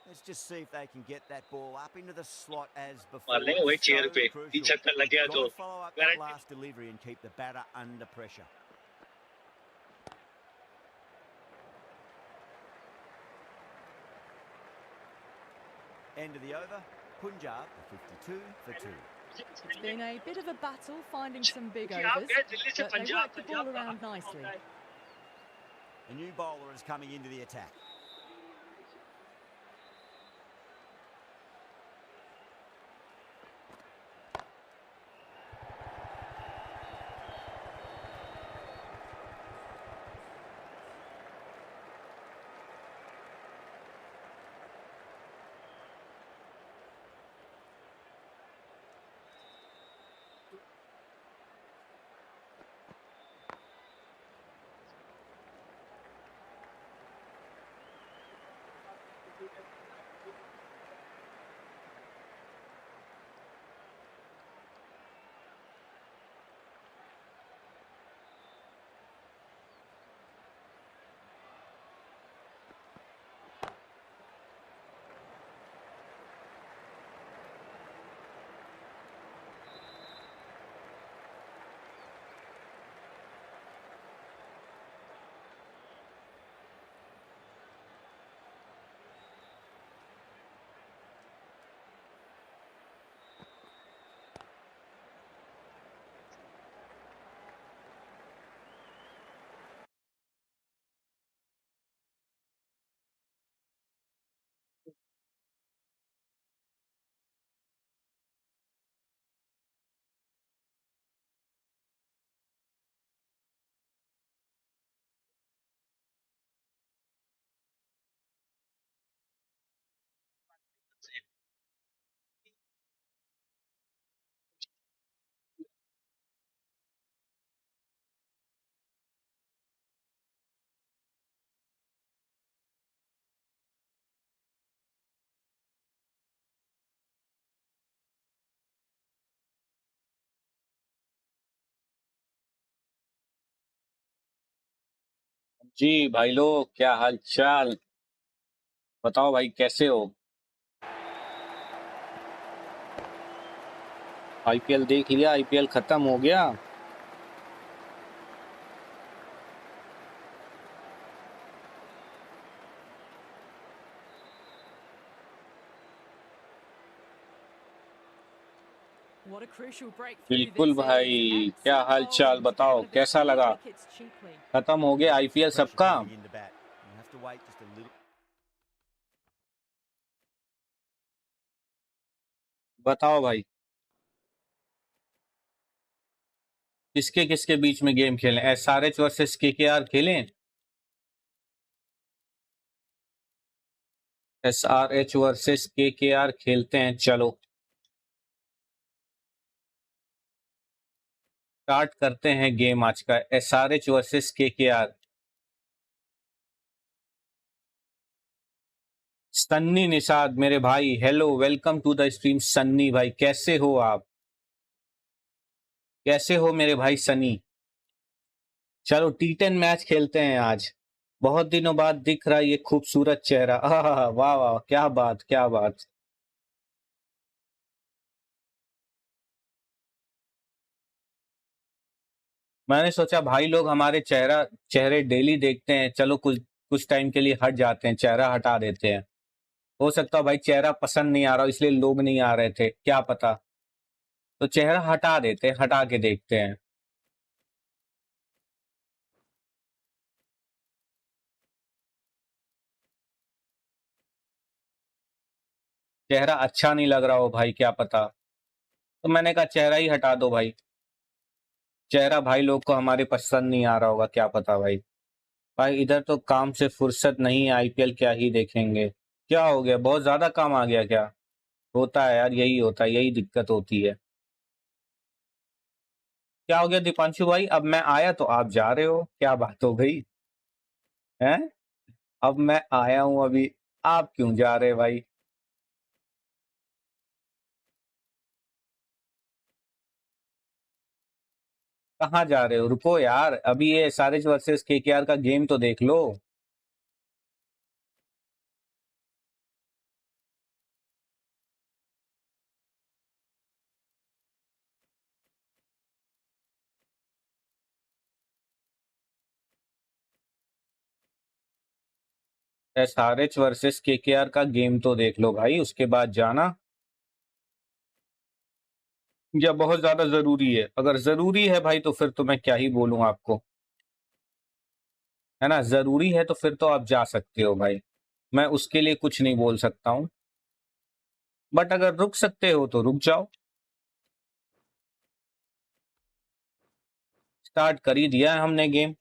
[SPEAKER 1] Let's just see if they can get that ball up into the slot as before.
[SPEAKER 6] मार लेंगे वही chair पे
[SPEAKER 1] crucial.
[SPEAKER 6] 3 चक्कर लग गया
[SPEAKER 1] Got
[SPEAKER 6] तो
[SPEAKER 1] to follow up that
[SPEAKER 6] guarantee
[SPEAKER 1] last delivery and keep the batter under pressure. End of the over. Punjab 52 for 2.
[SPEAKER 2] It's been a bit of a battle finding some big
[SPEAKER 6] जी, आप
[SPEAKER 2] overs,
[SPEAKER 6] गए दिल्ली से
[SPEAKER 2] but they
[SPEAKER 6] Punjab
[SPEAKER 2] worked the ball around nicely.
[SPEAKER 1] A new bowler is coming into the attack.
[SPEAKER 6] जी भाई लोग क्या हाल चाल बताओ भाई कैसे हो आईपीएल देख लिया आईपीएल खत्म हो गया
[SPEAKER 2] What a crucial breakthrough
[SPEAKER 6] बिल्कुल
[SPEAKER 2] this
[SPEAKER 6] भाई,
[SPEAKER 2] is.
[SPEAKER 6] क्या
[SPEAKER 2] Excellent
[SPEAKER 6] हाल चाल
[SPEAKER 2] bowling to get
[SPEAKER 6] बताओ,
[SPEAKER 2] rid of
[SPEAKER 6] कैसा
[SPEAKER 2] the 3
[SPEAKER 6] लगा?
[SPEAKER 2] wickets cheaply.
[SPEAKER 6] खत्म हो गया आईपीएल
[SPEAKER 1] Pressure
[SPEAKER 6] सबका?
[SPEAKER 1] coming in the bat. You have to wait just a little.
[SPEAKER 6] बताओ भाई, किसके किसके बीच में गेम खेलें? एसआरएच वर्सेस केकेआर खेलें? एसआरएच वर्सेस केकेआर खेलते हैं, चलो स्टार्ट करते हैं गेम आज का। SRH versus KKR. Sunny Nishad मेरे भाई, hello, welcome to the stream. Sunny भाई कैसे हो आप? कैसे हो मेरे भाई सनी? चलो T10 मैच खेलते हैं आज। बहुत दिनों बाद दिख रहा ये खूबसूरत चेहरा। आहा, वाह वाह, क्या बात क्या बात। मैंने सोचा भाई लोग हमारे चेहरे डेली देखते हैं, चलो कुछ कुछ टाइम के लिए हट जाते हैं, चेहरा हटा देते हैं। हो सकता है भाई चेहरा पसंद नहीं आ रहा इसलिए लोग नहीं आ रहे थे, क्या पता। तो चेहरा हटा देते हैं, हटा के देखते हैं। चेहरा अच्छा नहीं लग रहा हो भाई, क्या पता। तो मैंने कहा चेहरा ही हटा दो भाई। चेहरा भाई लोग को हमारे पसंद नहीं आ रहा होगा, क्या पता भाई। भाई इधर तो काम से फुर्सत नहीं है, आईपीएल क्या ही देखेंगे। क्या हो गया, बहुत ज्यादा काम आ गया क्या? होता है यार, यही होता है, यही दिक्कत होती है। क्या हो गया दीपांशु भाई, अब मैं आया तो आप जा रहे हो, क्या बात हो गई? हैं? अब मैं आया हूं अभी, आप क्यों जा रहे भाई? कहाँ जा रहे हो? रुको यार, अभी ये एसआरएच वर्सेस केकेआर का गेम तो देख लो। एसआरएच वर्सेस केकेआर का गेम तो देख लो भाई, उसके बाद जाना। या बहुत ज्यादा जरूरी है? अगर जरूरी है भाई तो फिर तो मैं क्या ही बोलूं आपको, है ना। जरूरी है तो फिर तो आप जा सकते हो भाई, मैं उसके लिए कुछ नहीं बोल सकता हूं। बट अगर रुक सकते हो तो रुक जाओ। स्टार्ट कर ही दिया है हमने गेम।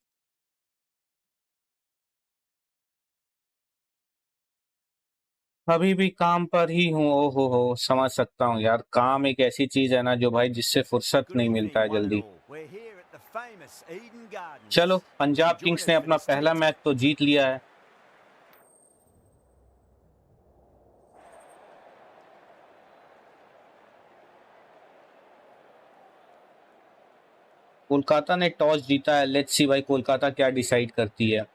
[SPEAKER 6] अभी भी काम पर ही हूँ। ओहो हो, समझ सकता हूँ यार, काम एक ऐसी चीज है ना जो भाई जिससे फुर्सत
[SPEAKER 1] Good
[SPEAKER 6] नहीं
[SPEAKER 1] evening,
[SPEAKER 6] मिलता है
[SPEAKER 1] one and
[SPEAKER 6] जल्दी।
[SPEAKER 1] all. We're here at the famous Eden Gardens.
[SPEAKER 6] चलो, पंजाब
[SPEAKER 1] Join
[SPEAKER 6] किंग्स
[SPEAKER 1] us
[SPEAKER 6] ने
[SPEAKER 1] for
[SPEAKER 6] अपना
[SPEAKER 1] this
[SPEAKER 6] पहला
[SPEAKER 1] tea
[SPEAKER 6] मैच तो जीत लिया है। कोलकाता ने टॉस जीता है, लेट्स सी भाई कोलकाता क्या डिसाइड करती है।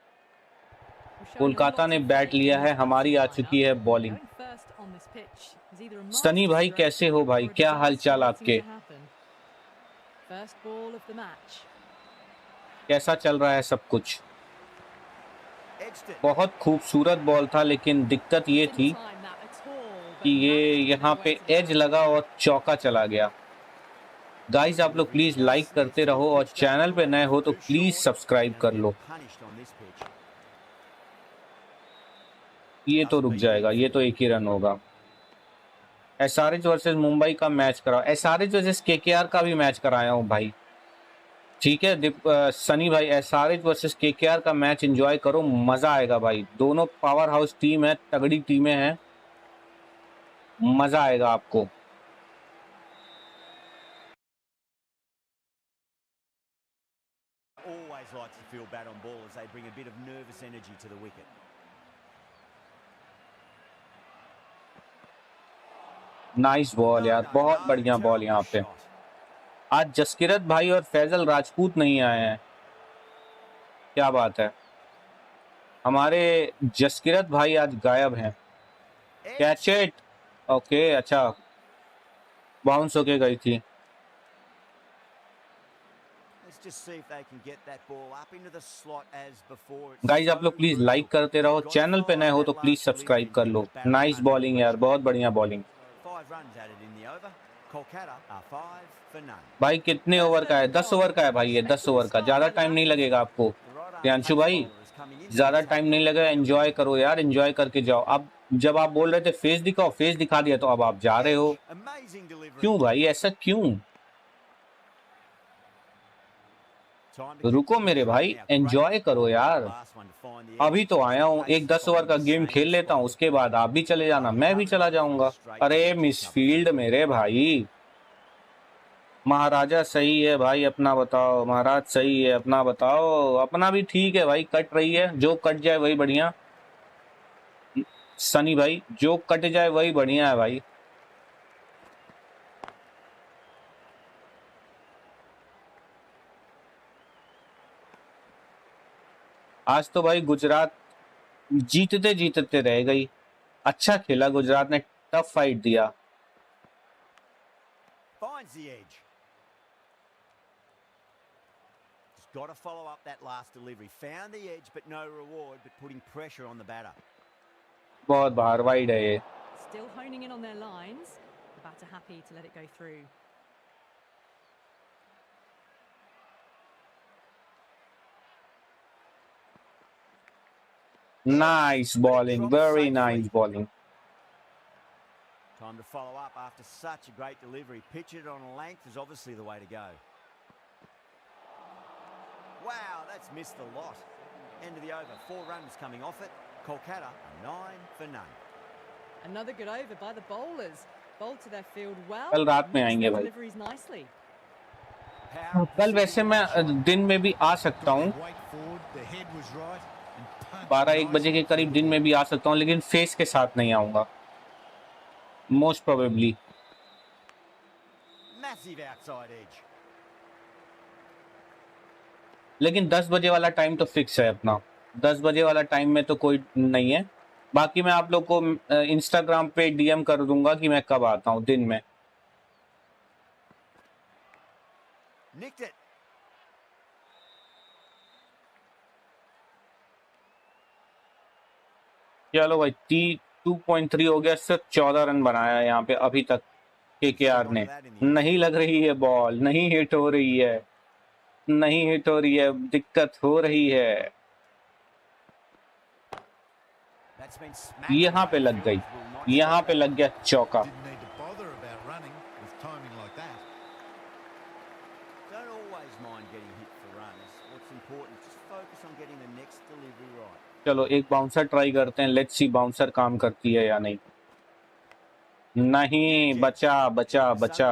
[SPEAKER 6] कोलकाता ने बैट लिया है, हमारी आ चुकी है बॉलिंग। सनी भाई कैसे हो भाई, क्या हाल चाल आपके? कैसा चल रहा है सब कुछ?
[SPEAKER 1] Egston.
[SPEAKER 6] बहुत खूबसूरत बॉल था, लेकिन दिक्कत ये थी कि ये यहाँ पे एज लगा और चौका चला गया। गाइस आप लोग प्लीज लाइक करते रहो और चैनल पे नए हो तो प्लीज सब्सक्राइब कर लो।
[SPEAKER 1] Punished on this pitch.
[SPEAKER 6] ये तो रुक जाएगा, ये तो एक ही रन होगा। एसआरएच वर्सेस मुंबई का मैच कराओ। एसआरएच वर्सेस केकेआर का भी मैच कराया हूँ भाई, ठीक है। सनी भाई एसआरएच वर्सेस केकेआर का मैच एंजॉय करो, मजा आएगा भाई। दोनों पावर हाउस टीम है, तगड़ी टीमें हैं, मजा आएगा आपको।
[SPEAKER 1] Always likes to feel bat on ball as they bring a bit of nervous energy to the wicket.
[SPEAKER 6] Nice ball यार, बहुत बढ़िया बॉल यहाँ पे।
[SPEAKER 1] Shot.
[SPEAKER 6] आज जसकिरत भाई और फैजल राजपूत नहीं आए हैं, क्या बात है। हमारे जसकिरत भाई आज गायब हैं। कैच इट, ओके, अच्छा बाउंस होके गई थी।
[SPEAKER 1] Let's just see if they can get that ball up into the slot as before.
[SPEAKER 6] Guys आप लोग प्लीज लाइक करते रहो, चैनल पे नए हो तो प्लीज सब्सक्राइब कर लो। नाइस बॉलिंग यार, बहुत बढ़िया bowling.
[SPEAKER 1] 5 runs added in the over. Kolkata are 5 for none.
[SPEAKER 6] भाई कितने ओवर का है? 10 ओवर का है भाई, ये 10 ओवर का। ज्यादा टाइम नहीं लगेगा आपको
[SPEAKER 1] The right-arm
[SPEAKER 6] प्रियांशु
[SPEAKER 1] pace
[SPEAKER 6] भाई,
[SPEAKER 1] bowler is coming into the
[SPEAKER 6] ज्यादा
[SPEAKER 1] attack
[SPEAKER 6] टाइम नहीं
[SPEAKER 1] from the
[SPEAKER 6] लगेगा।
[SPEAKER 1] field.
[SPEAKER 6] एंजॉय करो यार, एंजॉय करके जाओ। अब जब आप बोल रहे थे फेस दिखाओ, फेस दिखा दिया, तो अब आप जा रहे हो।
[SPEAKER 1] Amazing delivery.
[SPEAKER 6] क्यों भाई, ऐसा क्यों?
[SPEAKER 1] Time to
[SPEAKER 6] रुको
[SPEAKER 1] continue
[SPEAKER 6] मेरे
[SPEAKER 1] through
[SPEAKER 6] भाई,
[SPEAKER 1] now.
[SPEAKER 6] एंजॉय
[SPEAKER 1] Great
[SPEAKER 6] करो यार।
[SPEAKER 1] last one to find the
[SPEAKER 6] अभी
[SPEAKER 1] edge.
[SPEAKER 6] तो आया हूँ,
[SPEAKER 1] Pace
[SPEAKER 6] एक 10 ओवर का
[SPEAKER 1] finding the
[SPEAKER 6] गेम
[SPEAKER 1] same
[SPEAKER 6] खेल लेता हूँ,
[SPEAKER 1] spot.
[SPEAKER 6] उसके बाद आप भी चले जाना, मैं भी चला जाऊंगा। अरे मिसफील्ड मेरे भाई। महाराजा सही है भाई, अपना बताओ। महाराज सही है, अपना बताओ। अपना भी ठीक है भाई, कट रही है, जो कट जाए वही बढ़िया। सनी भाई, जो कट जाए वही बढ़िया है भाई। आज तो भाई गुजरात जीतते जीतते रह गई। अच्छा खेला गुजरात ने, टफ फाइट दिया।
[SPEAKER 1] Finds the edge. Just got to follow up that last delivery. Found the edge, but no reward, but putting pressure on the batter.
[SPEAKER 6] बहुत बाहर वाइड है ये।
[SPEAKER 2] Still honing in on their lines. The batter happy to let it go through.
[SPEAKER 6] Nice bowling, very nice bowling.
[SPEAKER 1] Time to follow up after such a great delivery. Pitch it on a length is obviously the way to go. Wow, that's missed the lot. End of the over. 4 runs coming off it. Kolkata are 9 for none.
[SPEAKER 2] Another good over by the bowlers. Bowled to their field well.
[SPEAKER 6] कल रात में
[SPEAKER 2] mixed
[SPEAKER 6] आएंगे
[SPEAKER 2] their
[SPEAKER 6] भाई।
[SPEAKER 2] deliveries nicely.
[SPEAKER 1] Power,
[SPEAKER 6] कल वैसे मैं दिन में भी आ सकता हूँ,
[SPEAKER 5] Weight forward, the head was right, and punched
[SPEAKER 6] 12-1 बजे के
[SPEAKER 5] nicely
[SPEAKER 6] करीब
[SPEAKER 5] through
[SPEAKER 6] दिन
[SPEAKER 5] the
[SPEAKER 6] में भी आ सकता हूँ, लेकिन फेस के साथ नहीं आऊंगा most probably.
[SPEAKER 1] massive outside edge.
[SPEAKER 6] लेकिन 10 बजे वाला टाइम तो फिक्स है अपना। 10 बजे वाला टाइम में तो कोई नहीं है। बाकी मैं आप लोग को इंस्टाग्राम पे डीएम कर दूंगा कि मैं कब आता हूँ दिन में।
[SPEAKER 1] Nicked it.
[SPEAKER 6] चलो भाई, 2.3 हो गया, सिर्फ 14 रन बनाया है यहाँ पे अभी तक केकेआर ने। नहीं लग रही है बॉल, नहीं हिट हो रही है, नहीं हिट हो रही है, दिक्कत हो रही है।
[SPEAKER 1] That's been smacked
[SPEAKER 6] यहाँ पे
[SPEAKER 1] away.
[SPEAKER 6] लग गई,
[SPEAKER 1] Fielders will not
[SPEAKER 6] यहाँ
[SPEAKER 1] stop
[SPEAKER 6] पे
[SPEAKER 1] that.
[SPEAKER 6] लग गया चौका।
[SPEAKER 5] didn't need to bother about running with timing like that.
[SPEAKER 1] Don't always mind getting hit for runs. What's important is just focus on getting the next delivery right.
[SPEAKER 6] चलो एक bouncer try करते हैं, let's see bouncer काम करती है या नहीं। नहीं, बचा बचा बचा।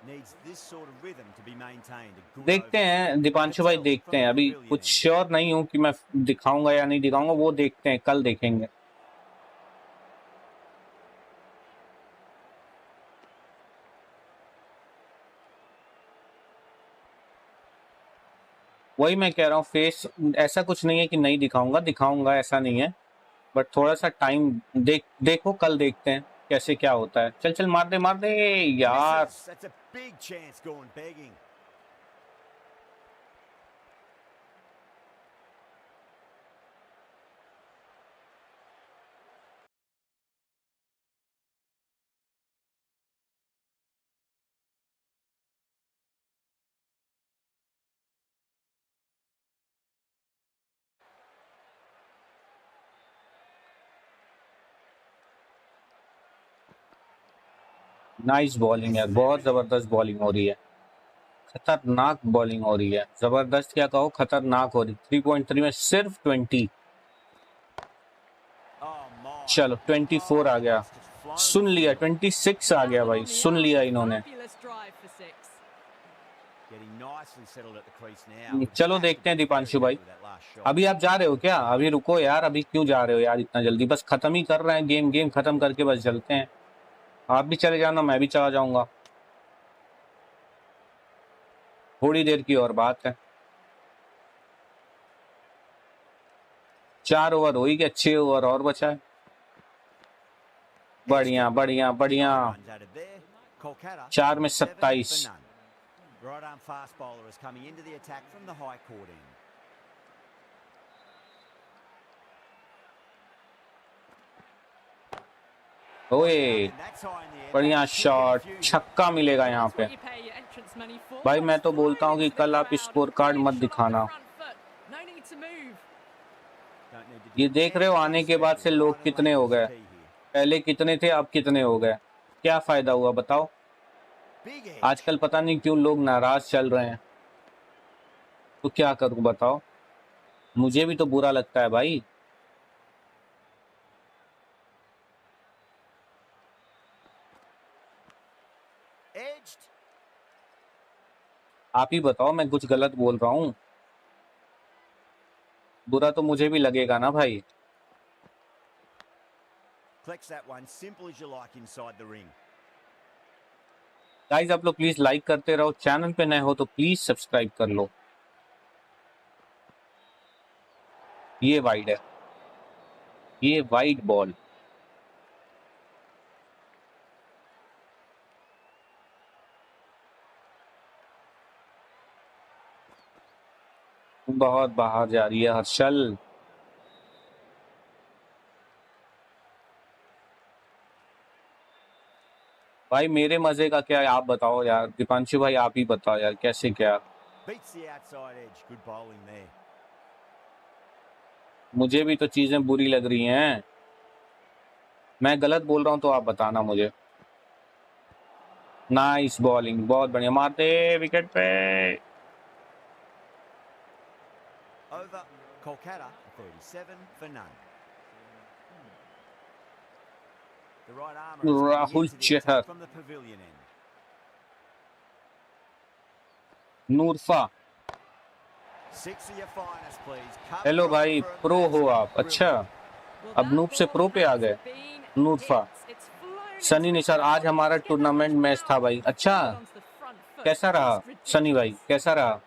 [SPEAKER 1] Needs this sort of rhythm to be maintained. A good
[SPEAKER 6] देखते
[SPEAKER 1] over.
[SPEAKER 6] हैं दीपांशु भाई, देखते हैं। अभी कुछ श्योर नहीं हूँ कि मैं दिखाऊंगा या नहीं दिखाऊंगा, वो देखते हैं, कल देखेंगे। वही मैं कह रहा हूँ, फेस ऐसा कुछ नहीं है कि नहीं दिखाऊंगा, दिखाऊंगा, ऐसा नहीं है, बट थोड़ा सा टाइम देखो, कल देखते हैं कैसे क्या होता है। चल चल, मार दे यार।
[SPEAKER 1] Misses. That's a big chance gone begging.
[SPEAKER 6] Nice bowling है, बहुत जबरदस्त बॉलिंग हो रही है, खतरनाक बॉलिंग हो रही है। जबरदस्त क्या कहो, खतरनाक हो रही। 3.3 में सिर्फ 20।
[SPEAKER 1] Oh my.
[SPEAKER 6] चलो 24 आ गया, सुन लिया। 26 आ गया भाई, सुन लिया इन्होंने।
[SPEAKER 2] Fabulous drive for 6.
[SPEAKER 1] Getting nicely settled at the crease now.
[SPEAKER 6] चलो देखते हैं दीपांशु भाई।
[SPEAKER 1] That last shot.
[SPEAKER 6] अभी आप जा रहे हो क्या? अभी रुको यार, अभी क्यों जा रहे हो यार इतना जल्दी? बस खत्म ही कर रहे हैं गेम खत्म करके बस चलते हैं। आप भी चले जाना, मैं भी चला जाऊंगा, थोड़ी देर की और बात है। 4 ओवर हो ही गया, 6 ओवर और बचा है। बढ़िया बढ़िया बढ़िया।
[SPEAKER 1] Runs added there. Kolkata
[SPEAKER 6] 4 में
[SPEAKER 1] 7
[SPEAKER 6] 27।
[SPEAKER 1] for none. Right arm fast bowler is coming into the attack from the high court end.
[SPEAKER 6] ओए
[SPEAKER 1] And that's high in the air.
[SPEAKER 6] बढ़िया
[SPEAKER 1] Bowlers should get a
[SPEAKER 6] shot,
[SPEAKER 1] few here.
[SPEAKER 6] छक्का मिलेगा यहाँ
[SPEAKER 2] That's
[SPEAKER 6] पे।
[SPEAKER 2] what you pay your entrance money for.
[SPEAKER 6] भाई मैं तो
[SPEAKER 2] Straight
[SPEAKER 6] बोलता हूँ कि
[SPEAKER 2] into the
[SPEAKER 6] कल आप
[SPEAKER 2] crowd.
[SPEAKER 6] स्कोर कार्ड मत
[SPEAKER 2] Brilliant shot off the
[SPEAKER 6] दिखाना।
[SPEAKER 2] front foot. No need to move.
[SPEAKER 1] Don't need to
[SPEAKER 6] ये
[SPEAKER 1] do
[SPEAKER 6] देख रहे हो
[SPEAKER 1] anything
[SPEAKER 6] आने के बाद से
[SPEAKER 1] special.
[SPEAKER 6] लोग
[SPEAKER 1] Right and
[SPEAKER 6] कितने
[SPEAKER 1] left
[SPEAKER 6] हो
[SPEAKER 1] is
[SPEAKER 6] गए,
[SPEAKER 1] key here.
[SPEAKER 6] पहले कितने थे अब कितने हो गए, क्या फायदा हुआ बताओ।
[SPEAKER 1] Big edge.
[SPEAKER 6] आजकल पता नहीं क्यों लोग नाराज चल रहे हैं, तो क्या करूं बताओ, मुझे भी तो बुरा लगता है भाई।
[SPEAKER 1] Edged.
[SPEAKER 6] आप ही बताओ मैं कुछ गलत बोल रहा हूँ, बुरा तो मुझे भी लगेगा ना भाई।
[SPEAKER 1] Collects that one. Simple as you like inside the ring.
[SPEAKER 6] Guys आप लोग प्लीज लाइक करते रहो, चैनल पे नए हो तो प्लीज सब्सक्राइब कर लो। ये वाइड है, ये वाइड बॉल। बहुत बाहर जा रही है हर्षल। भाई मेरे मजे का क्या है आप बताओ यार, दीपांशु भाई आप ही बताओ यार कैसे क्या।
[SPEAKER 1] Beats the outside edge. Good bowling there.
[SPEAKER 6] मुझे भी तो चीजें बुरी लग रही हैं, मैं गलत बोल रहा हूँ तो आप बताना मुझे। नाइस बॉलिंग, बहुत बढ़िया, मारते विकेट पे।
[SPEAKER 1] Over. Kolkata 37 for none. The right armer is coming
[SPEAKER 6] Rahul
[SPEAKER 1] into the
[SPEAKER 6] Chahar,
[SPEAKER 1] attack from the pavilion end.
[SPEAKER 6] नूरफा।
[SPEAKER 1] Six of your finest, please.
[SPEAKER 6] Hello
[SPEAKER 1] Cover
[SPEAKER 6] भाई,
[SPEAKER 1] off for a
[SPEAKER 6] प्रो हो
[SPEAKER 1] massive.
[SPEAKER 6] आप? अच्छा,
[SPEAKER 2] Well,
[SPEAKER 6] अब
[SPEAKER 2] that
[SPEAKER 6] noob से
[SPEAKER 2] ball
[SPEAKER 6] pro पे आ
[SPEAKER 2] has
[SPEAKER 6] गए।
[SPEAKER 2] been
[SPEAKER 6] नूरफा,
[SPEAKER 2] hit. It's flown
[SPEAKER 6] Sunny
[SPEAKER 2] into the
[SPEAKER 6] Nisar, आज
[SPEAKER 2] crowd.
[SPEAKER 6] हमारा
[SPEAKER 2] Let's get that
[SPEAKER 6] tournament
[SPEAKER 2] one
[SPEAKER 6] match
[SPEAKER 2] out.
[SPEAKER 6] था भाई। अच्छा,
[SPEAKER 2] Folded onto the front foot.
[SPEAKER 6] कैसा रहा
[SPEAKER 2] Just
[SPEAKER 6] सनी भाई,
[SPEAKER 2] ridiculous.
[SPEAKER 6] कैसा रहा?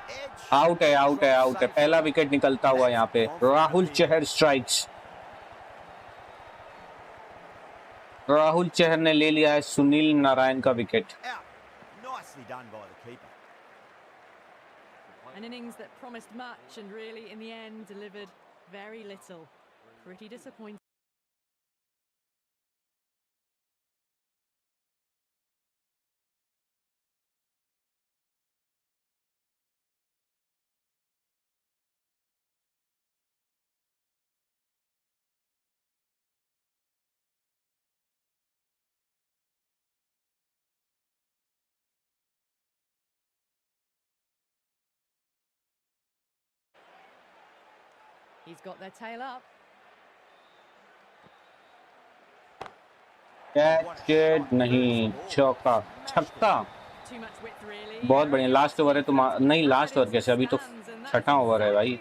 [SPEAKER 1] Edge.
[SPEAKER 6] आउट है, आउट है,
[SPEAKER 1] Drop
[SPEAKER 6] आउट है, पहला
[SPEAKER 1] safely.
[SPEAKER 6] विकेट निकलता हुआ यहाँ पे। राहुल चहर स्ट्राइक्स, राहुल चहर ने ले लिया है सुनील नारायण का wicket.
[SPEAKER 1] Out. Nicely done by the keeper.
[SPEAKER 2] An innings that promised much and really, in the end, delivered very little. Pretty disappointing. He's got their tail up.
[SPEAKER 6] Catch नहीं, चौका, छक्का,
[SPEAKER 2] Too much width, really.
[SPEAKER 6] बहुत बढ़िया। Last over है तो नहीं, last over कैसे, अभी तो छठा ओवर है भाई।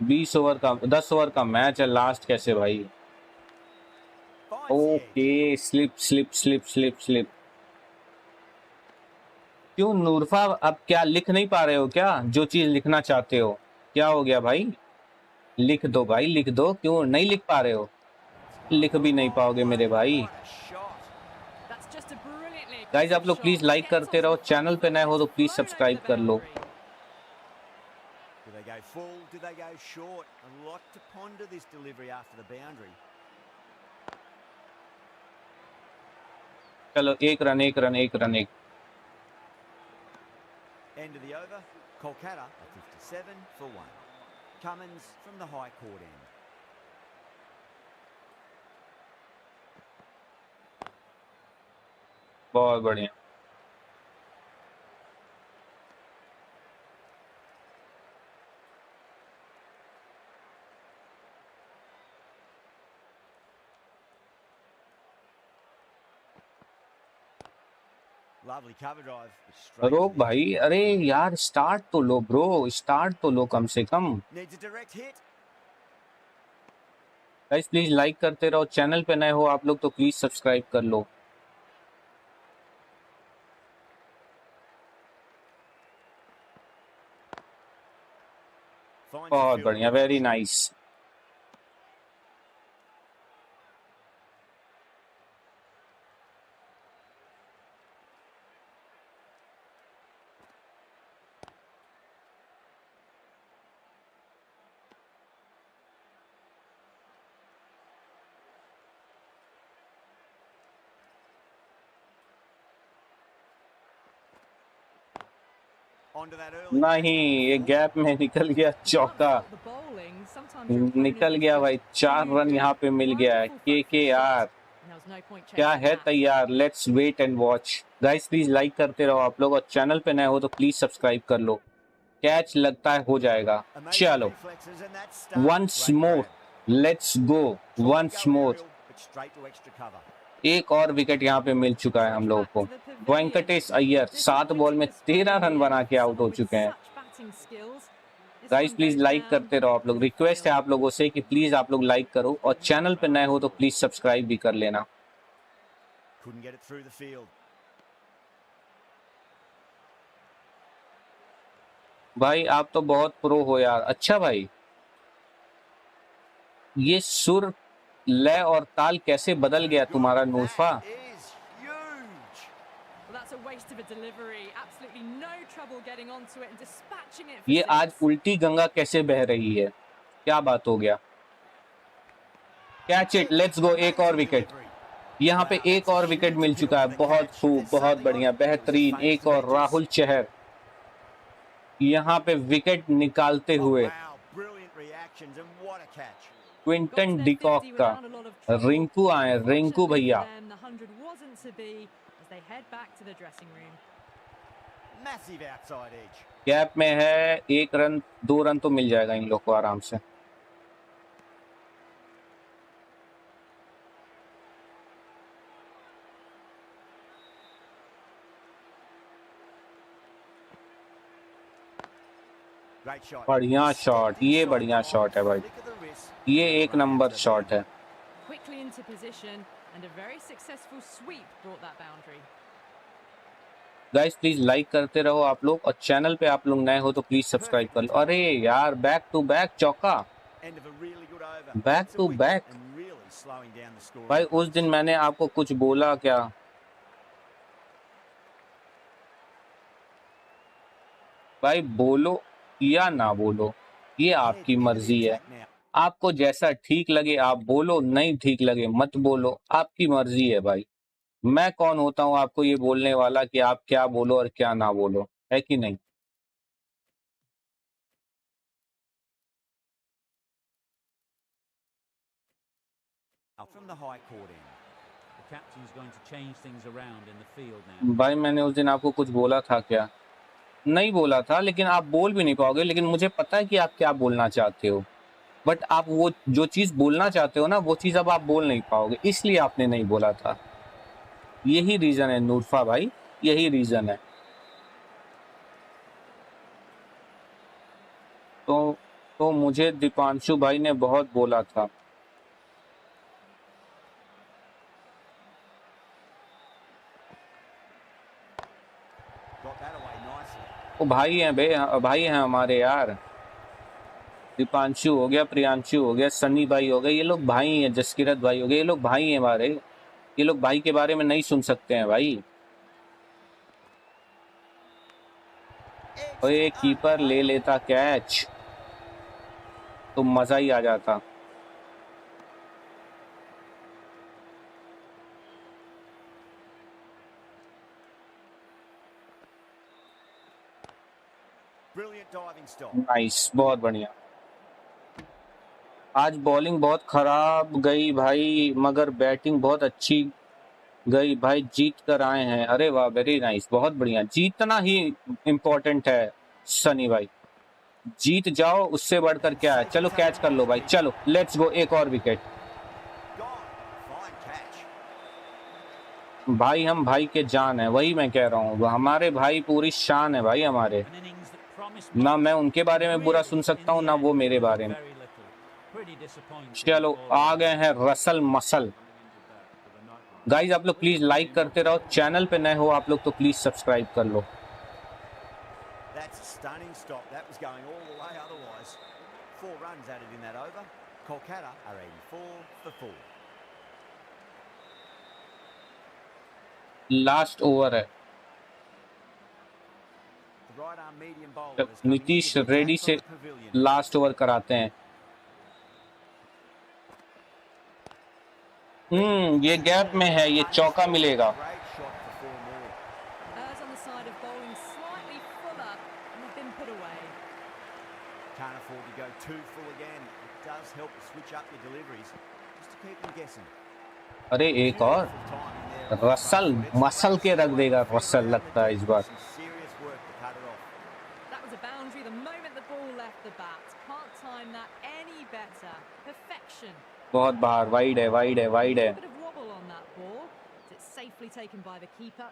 [SPEAKER 6] 20 ओवर का, 10 ओवर का मैच है, लास्ट कैसे भाई।
[SPEAKER 1] Finds the edge.
[SPEAKER 6] Okay, slip slip slip slip slip. क्यों नूरफा, अब क्या लिख नहीं पा रहे हो क्या, जो चीज लिखना चाहते हो? क्या हो गया भाई, लिख दो भाई, लिख दो, क्यों नहीं लिख पा रहे हो? लिख भी नहीं पाओगे मेरे भाई।
[SPEAKER 1] What a shot.
[SPEAKER 2] That's just a brilliantly
[SPEAKER 6] guys आप लोग
[SPEAKER 2] aggressive
[SPEAKER 6] please
[SPEAKER 2] shot.
[SPEAKER 6] Like
[SPEAKER 2] Gets
[SPEAKER 6] करते
[SPEAKER 2] onto
[SPEAKER 6] रहो,
[SPEAKER 2] the front
[SPEAKER 6] चैनल पे
[SPEAKER 2] foot.
[SPEAKER 6] नए हो तो
[SPEAKER 2] It's
[SPEAKER 6] please
[SPEAKER 2] flown over
[SPEAKER 6] subscribe
[SPEAKER 2] the
[SPEAKER 6] कर लो।
[SPEAKER 2] boundary.
[SPEAKER 1] Do they go full? Do they go short? A lot to ponder this delivery after the boundary.
[SPEAKER 6] चलो, एक run, एक रन, एक रन, एक।
[SPEAKER 1] End of the over. Kolkata are 57 for 1. Cummins from the high court end.
[SPEAKER 6] बहुत बढ़िया।
[SPEAKER 1] Lovely cover drive. but straight to
[SPEAKER 6] रोक
[SPEAKER 1] the
[SPEAKER 6] भाई,
[SPEAKER 1] edge.
[SPEAKER 6] अरे यार स्टार्ट तो लो ब्रो, स्टार्ट तो लो कम से कम।
[SPEAKER 1] Needs a direct hit.
[SPEAKER 6] Guys please like करते रहो, चैनल पे नए हो आप लोग तो प्लीज सब्सक्राइब कर लो।
[SPEAKER 1] Finds the
[SPEAKER 6] बहुत
[SPEAKER 1] fielder
[SPEAKER 6] बढ़िया,
[SPEAKER 1] with
[SPEAKER 6] very
[SPEAKER 1] it.
[SPEAKER 6] Nice.
[SPEAKER 1] Onto that early.
[SPEAKER 6] नहीं, ये गैप में निकल गया चौका, निकल गया भाई। 4 रन यहाँ पे मिल गया है। के यार क्या है तैयार। Let's wait and watch. Guys please like करते रहो आप लोग, और चैनल पे नए हो तो प्लीज सब्सक्राइब कर लो। कैच लगता है हो जाएगा। चलो once more, let's go once more. एक और विकेट यहाँ पे मिल चुका है हम लोगों को। वेंकटेश अय्यर 7 बॉल में 13 रन बना के आउट हो चुके हैं। गाइस प्लीज लाइक करते रहो आप लोग। रिक्वेस्ट है आप लोगों से कि प्लीज आप लोग लाइक करो, और चैनल पे नए हो तो प्लीज सब्सक्राइब भी कर लेना। भाई आप तो बहुत प्रो हो यार। अच्छा भाई, ये सुर, लय और ताल कैसे बदल गया तुम्हारा नूरफा। ये आज उल्टी गंगा कैसे बह रही है, क्या बात हो गया। Catch it, let's go. एक और विकेट, यहाँ पे एक और विकेट मिल चुका है। बहुत खूब, बहुत बढ़िया, बेहतरीन। एक और राहुल चहर यहाँ पे विकेट निकालते हुए। क्विंटन डिकॉक का रिंकू आए, रिंकू भैया। गैप में है 1 रन, 2 रन तो मिल जाएगा इन लोग को आराम से। बढ़िया शॉट, ये बढ़िया शॉट है भाई, ये 1 नंबर शॉट है। गाइस प्लीज लाइक करते रहो आप लोग, और चैनल पे आप लोग नए हो तो प्लीज सब्सक्राइब कर लो। अरे यार, बैक टू बैक चौका, बैक टू बैक। भाई उस दिन मैंने आपको कुछ बोला क्या? भाई बोलो या ना बोलो, ये आपकी मर्जी है। आपको जैसा ठीक लगे आप बोलो, नहीं ठीक लगे मत बोलो, आपकी मर्जी है भाई। मैं कौन होता हूँ आपको ये बोलने वाला कि आप क्या बोलो और क्या ना बोलो, है कि नहीं? भाई मैंने उस दिन आपको कुछ बोला था क्या? नहीं बोला था, लेकिन आप बोल भी नहीं पाओगे। लेकिन मुझे पता है कि आप क्या बोलना चाहते हो, बट आप वो जो चीज बोलना चाहते हो ना, वो चीज अब आप बोल नहीं पाओगे, इसलिए आपने नहीं बोला था। यही रीजन है नूरफा भाई, यही रीजन है। तो मुझे दीपांशु भाई ने बहुत बोला था। वो भाई हैं बे, भाई हैं हमारे यार। दीपांशु हो गया, प्रियांशु हो गया, सनी भाई हो गए, ये लोग भाई हैं। जसकिरत भाई हो गए, ये लोग भाई हैं हमारे। ये लोग भाई के बारे में नहीं सुन सकते हैं भाई। और ये कीपर ले लेता कैच तो मजा ही आ जाता। नाइस, बहुत बढ़िया। आज बॉलिंग बहुत खराब गई भाई, मगर बैटिंग बहुत अच्छी गई भाई। जीत कर आए हैं, अरे वाह, वेरी नाइस, बहुत बढ़िया। जीतना ही इम्पोर्टेंट है सनी भाई, जीत जाओ, उससे बढ़कर क्या है। चलो कैच कर लो भाई, चलो लेट्स गो। एक और विकेट भाई, हम भाई के जान है, वही मैं कह रहा हूँ। हमारे भाई पूरी शान है भाई हमारे, ना मैं उनके बारे में बुरा सुन सकता हूँ ना वो मेरे बारे में। चलो आ गए हैं रसल मसल। गाइज आप लोग प्लीज लाइक करते रहो, चैनल पे नए हो आप लोग तो प्लीज सब्सक्राइब कर लो। लास्ट ओवर है, नीतीश रेड्डी से लास्ट ओवर कराते हैं। ये गैप में है, ये चौका मिलेगा।
[SPEAKER 1] going too full again. It does help to switch up your deliveries just to keep them guessing.
[SPEAKER 6] अरे एक और रसल मसल के रख देगा रसल लगता है इस बार।
[SPEAKER 1] Some serious work to cut it off.
[SPEAKER 2] That was a boundary the moment the ball left the bat. Can't time that any better. Perfection.
[SPEAKER 6] बहुत बाहर, वाइड है वाइड है वाइड है।
[SPEAKER 2] A bit of wobble on that ball. It's safely taken by the keeper.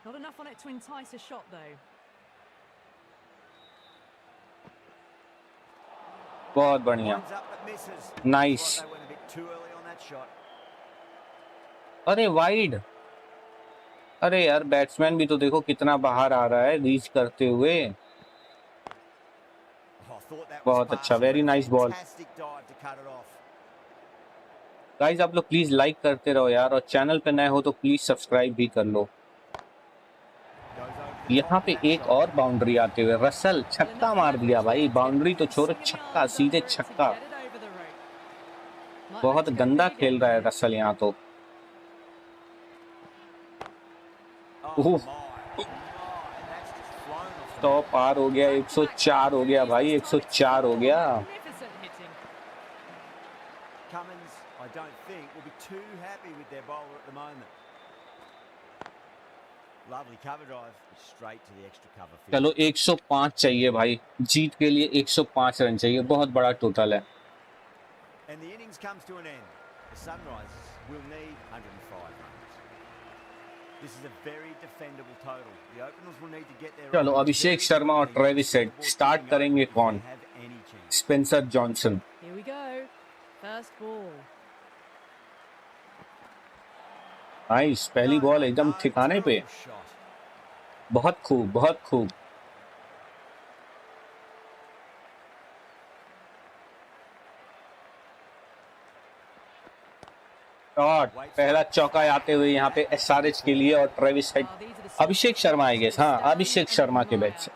[SPEAKER 2] Not enough on it to entice a shot though.
[SPEAKER 6] बहुत बढ़िया,
[SPEAKER 1] Lines up but misses.
[SPEAKER 6] Nice.
[SPEAKER 1] They went a bit too early on that shot.
[SPEAKER 6] अरे wide, अरे यार batsman भी तो देखो कितना बाहर आ रहा है रीच करते हुए।
[SPEAKER 1] Oh, I thought that was
[SPEAKER 6] बहुत अच्छा,
[SPEAKER 1] passing,
[SPEAKER 6] very
[SPEAKER 1] but
[SPEAKER 6] nice ball.
[SPEAKER 1] fantastic dive to cut it off.
[SPEAKER 6] Guys आप लोग प्लीज लाइक करते रहो यार, और चैनल पे नए हो तो प्लीज सब्सक्राइब भी कर लो।
[SPEAKER 1] Goes over the
[SPEAKER 6] यहाँ
[SPEAKER 1] top
[SPEAKER 6] पे
[SPEAKER 1] of that
[SPEAKER 6] एक
[SPEAKER 1] shot.
[SPEAKER 6] और बाउंड्री आते हुए रसल छक्का मार दिया भाई, बाउंड्री तो छोड़ो छक्का, सीधे छक्का। बहुत गंदा खेल रहा है रसल यहाँ तो।
[SPEAKER 1] Oh,
[SPEAKER 6] oh,
[SPEAKER 1] my. That's just flown off the
[SPEAKER 6] 100 पार हो गया, 104 हो गया भाई, 104 हो गया।
[SPEAKER 1] Cummins, I don't think, will be too happy with their bowler at the moment. Lovely cover drive, straight to the extra cover field.
[SPEAKER 6] चलो 105 चाहिए भाई, जीत के लिए 105 रन चाहिए, बहुत बड़ा टोटल है।
[SPEAKER 1] And the innings comes to an end. The Sunrisers will need 105 runs. This is a very defendable total. The openers will need to get their
[SPEAKER 6] चलो अभिषेक शर्मा और ट्रेविस हेड स्टार्ट करेंगे कौन? Spencer Johnson.
[SPEAKER 2] Here we go. First ball.
[SPEAKER 6] Nice, पहली ball एकदम ठिकाने पे। बहुत खूब बहुत खूब। शॉट, पहला चौका आते हुए यहाँ पे एसआरएच के लिए और Travis Head. Abhishek Sharma I guess, हाँ अभिषेक शर्मा के बैट से।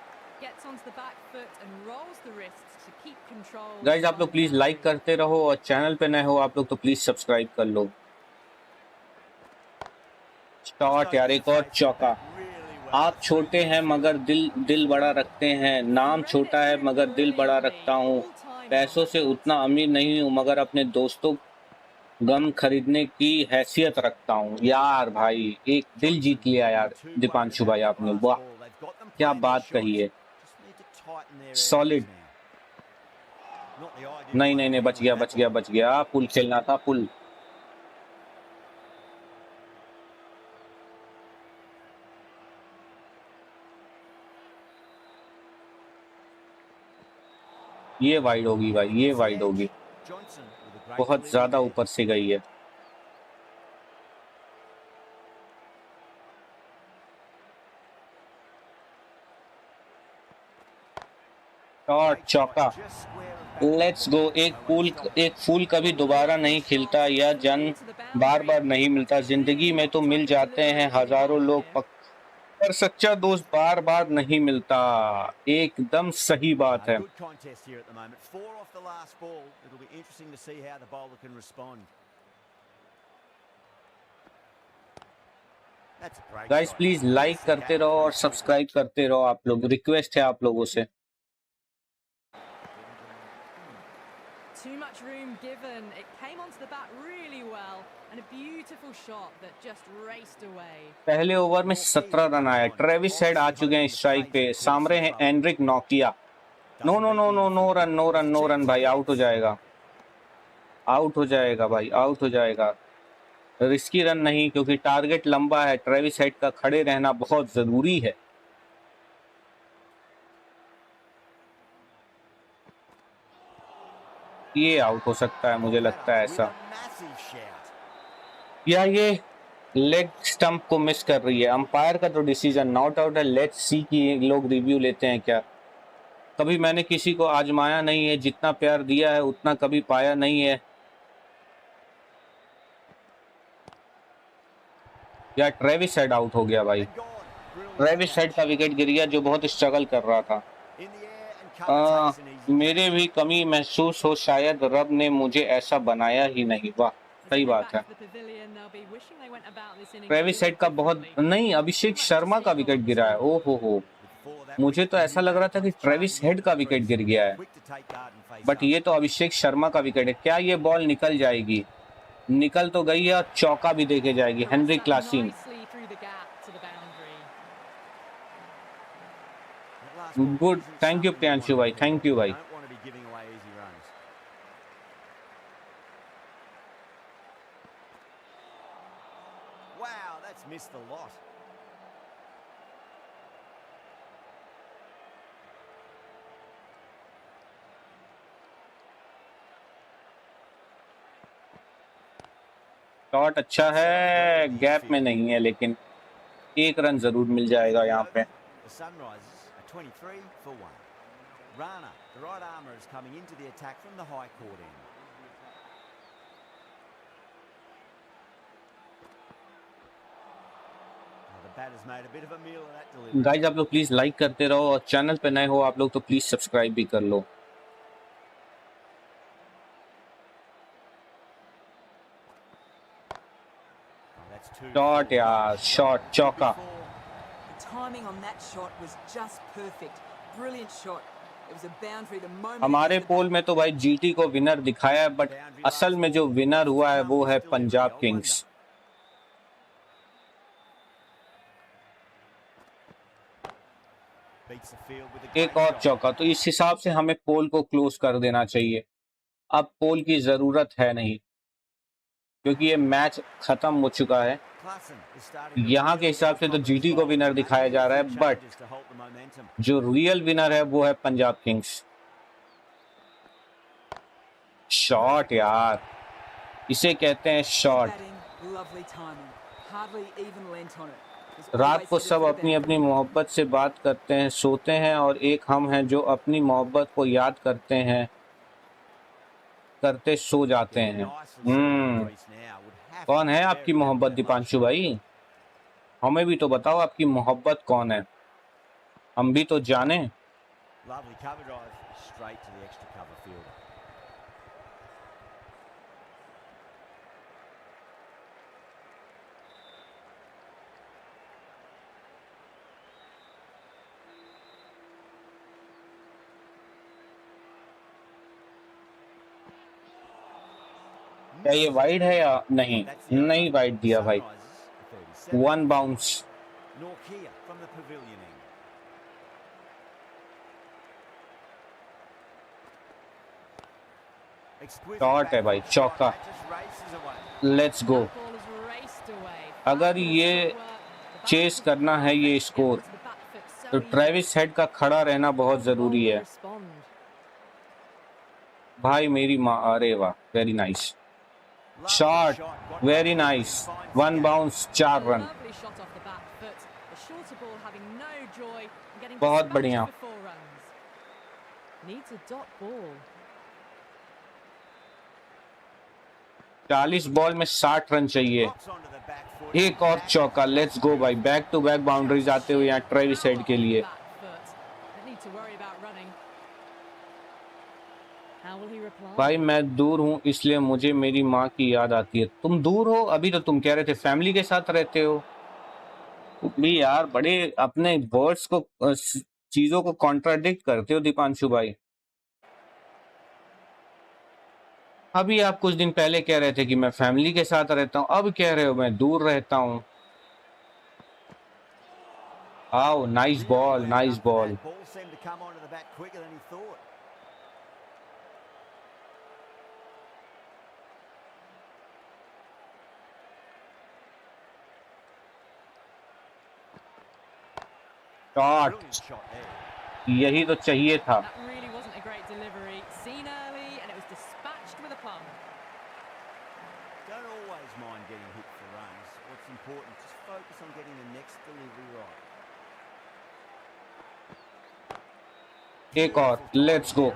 [SPEAKER 6] गाइस आप लोग प्लीज लाइक करते रहो, और चैनल पे नए हो आप लोग तो प्लीज सब्सक्राइब कर लो। शॉट यार, एक और चौका। आप छोटे हैं मगर दिल बड़ा रखते हैं, नाम छोटा है मगर दिल बड़ा रखता हूँ, पैसों से उतना अमीर नहीं हूँ मगर अपने दोस्तों गम खरीदने की हैसियत रखता हूँ। यार भाई एक दिल जीत लिया यार दीपांशु भाई आपने, वाह क्या बात कही है। सॉलिड। नहीं नहीं नहीं, बच गया बच गया बच गया, पुल खेलना था पुल। ये वाइड होगी भाई, ये वाइड होगी, बहुत ज्यादा ऊपर से गई है। शॉट, चौका, लेट्स गो। एक फूल कभी दोबारा नहीं खिलता, यह जन्म बार बार नहीं मिलता, जिंदगी में तो मिल जाते हैं हजारों लोग पर सच्चा दोस्त बार बार नहीं मिलता। एकदम सही बात है। गाइस प्लीज लाइक करते रहो और सब्सक्राइब करते रहो, आप लोग रिक्वेस्ट है आप लोगों से।
[SPEAKER 2] Too much room given. It came onto the bat really well and a beautiful shot that just raced away.
[SPEAKER 6] पहले ओवर में 17 रन आया। ट्रेविस हेड आ चुके हैं स्ट्राइक पे, सामने है एंड्रिक नोकिया। No no no no no run no run no run भाई, आउट हो जाएगा, आउट हो जाएगा भाई, आउट हो जाएगा। रिस्की रन नहीं, क्योंकि टारगेट लंबा है। ट्रेविस हेड का खड़े रहना बहुत जरूरी है। ये आउट हो सकता है, मुझे लगता है ऐसा, या ये लेग स्टंप को मिस कर रही है। अंपायर का तो डिसीजन नॉट आउट है। लेट्स सी कि लोग रिव्यू लेते हैं क्या। कभी मैंने किसी को आजमाया नहीं है, जितना प्यार दिया है उतना कभी पाया नहीं है। या ट्रेविस हेड आउट हो गया भाई, ट्रेविस हेड का विकेट गिर गया जो बहुत स्ट्रगल कर रहा था। मेरे भी कमी महसूस हो, शायद रब ने मुझे ऐसा बनाया ही नहीं। वाह सही बात है। ट्रेविस हेड का बहुत नहीं, अभिषेक शर्मा का विकेट गिरा है। ओ हो, मुझे तो ऐसा लग रहा था कि ट्रेविस हेड का विकेट गिर गया है, बट ये तो अभिषेक शर्मा का विकेट है। क्या ये बॉल निकल जाएगी? निकल तो गई है और चौका भी देके जाएगी। Henry Klaasen, good, thank you Priyanshu भाई, थैंक यू भाई।
[SPEAKER 1] Missed the lot.
[SPEAKER 6] शॉट अच्छा है, गैप में नहीं है, लेकिन एक रन जरूर मिल जाएगा यहाँ पे।
[SPEAKER 1] The Sunrisers are 23 for 1. Rana, the right armour, is coming into the attack from the high court end.
[SPEAKER 6] Guys आप लोग प्लीज लाइक करते रहो और चैनल पे नए हो आप लोग तो प्लीज सब्सक्राइब भी कर लो। शॉट यार, शॉट, चौका। हमारे पोल में तो भाई जीटी को विनर दिखाया है, बट असल में जो विनर हुआ है वो है पंजाब किंग्स। एक और चौका, तो इस हिसाब से हमें पोल को क्लोज कर देना चाहिए। अब पोल की जरूरत है नहीं क्योंकि ये मैच खत्म हो चुका है। यहाँ के हिसाब से तो जीटी को विनर दिखाया जा रहा है, बट जो रियल विनर है वो है पंजाब किंग्स। शॉट यार, इसे कहते हैं शॉट। रात को सब अपनी अपनी मोहब्बत से बात करते हैं, सोते हैं, और एक हम हैं जो अपनी मोहब्बत को याद करते हैं, करते सो जाते हैं। कौन है आपकी मोहब्बत दीपांशु भाई? हमें भी तो बताओ आपकी मोहब्बत कौन है, हम भी तो जाने। क्या ये वाइड है या नहीं? नहीं वाइड दिया भाई। 1 बाउंस। शॉट है भाई, चौका। Let's go. अगर ये चेस करना है ये स्कोर, तो ट्रेविस हेड का खड़ा रहना बहुत जरूरी है। भाई मेरी माँ, अरे वाह, very nice shot, very nice. 1 bounce, 4 run, बहुत बढ़िया। 40 बॉल में 60 रन चाहिए। एक और चौका, लेट्स गो भाई। बैक टू बैक बाउंड्रीज आते हुए यहाँ ट्रेविस हेड के लिए। भाई मैं दूर हूँ इसलिए मुझे मेरी माँ की याद आती है। तुम दूर हो? अभी तो तुम कह रहे थे फैमिली के साथ रहते हो। भी यार बड़े अपने वर्ड्स को, चीजों को कॉन्ट्राडिक्ट करते हो दीपांशु भाई। अभी आप कुछ दिन पहले कह रहे थे कि मैं फैमिली के साथ रहता हूँ, अब कह रहे हो मैं दूर रहता हूँ। आओ, nice ball, nice ball. Shot, यही तो चाहिए था। एक और, लेट्स गो।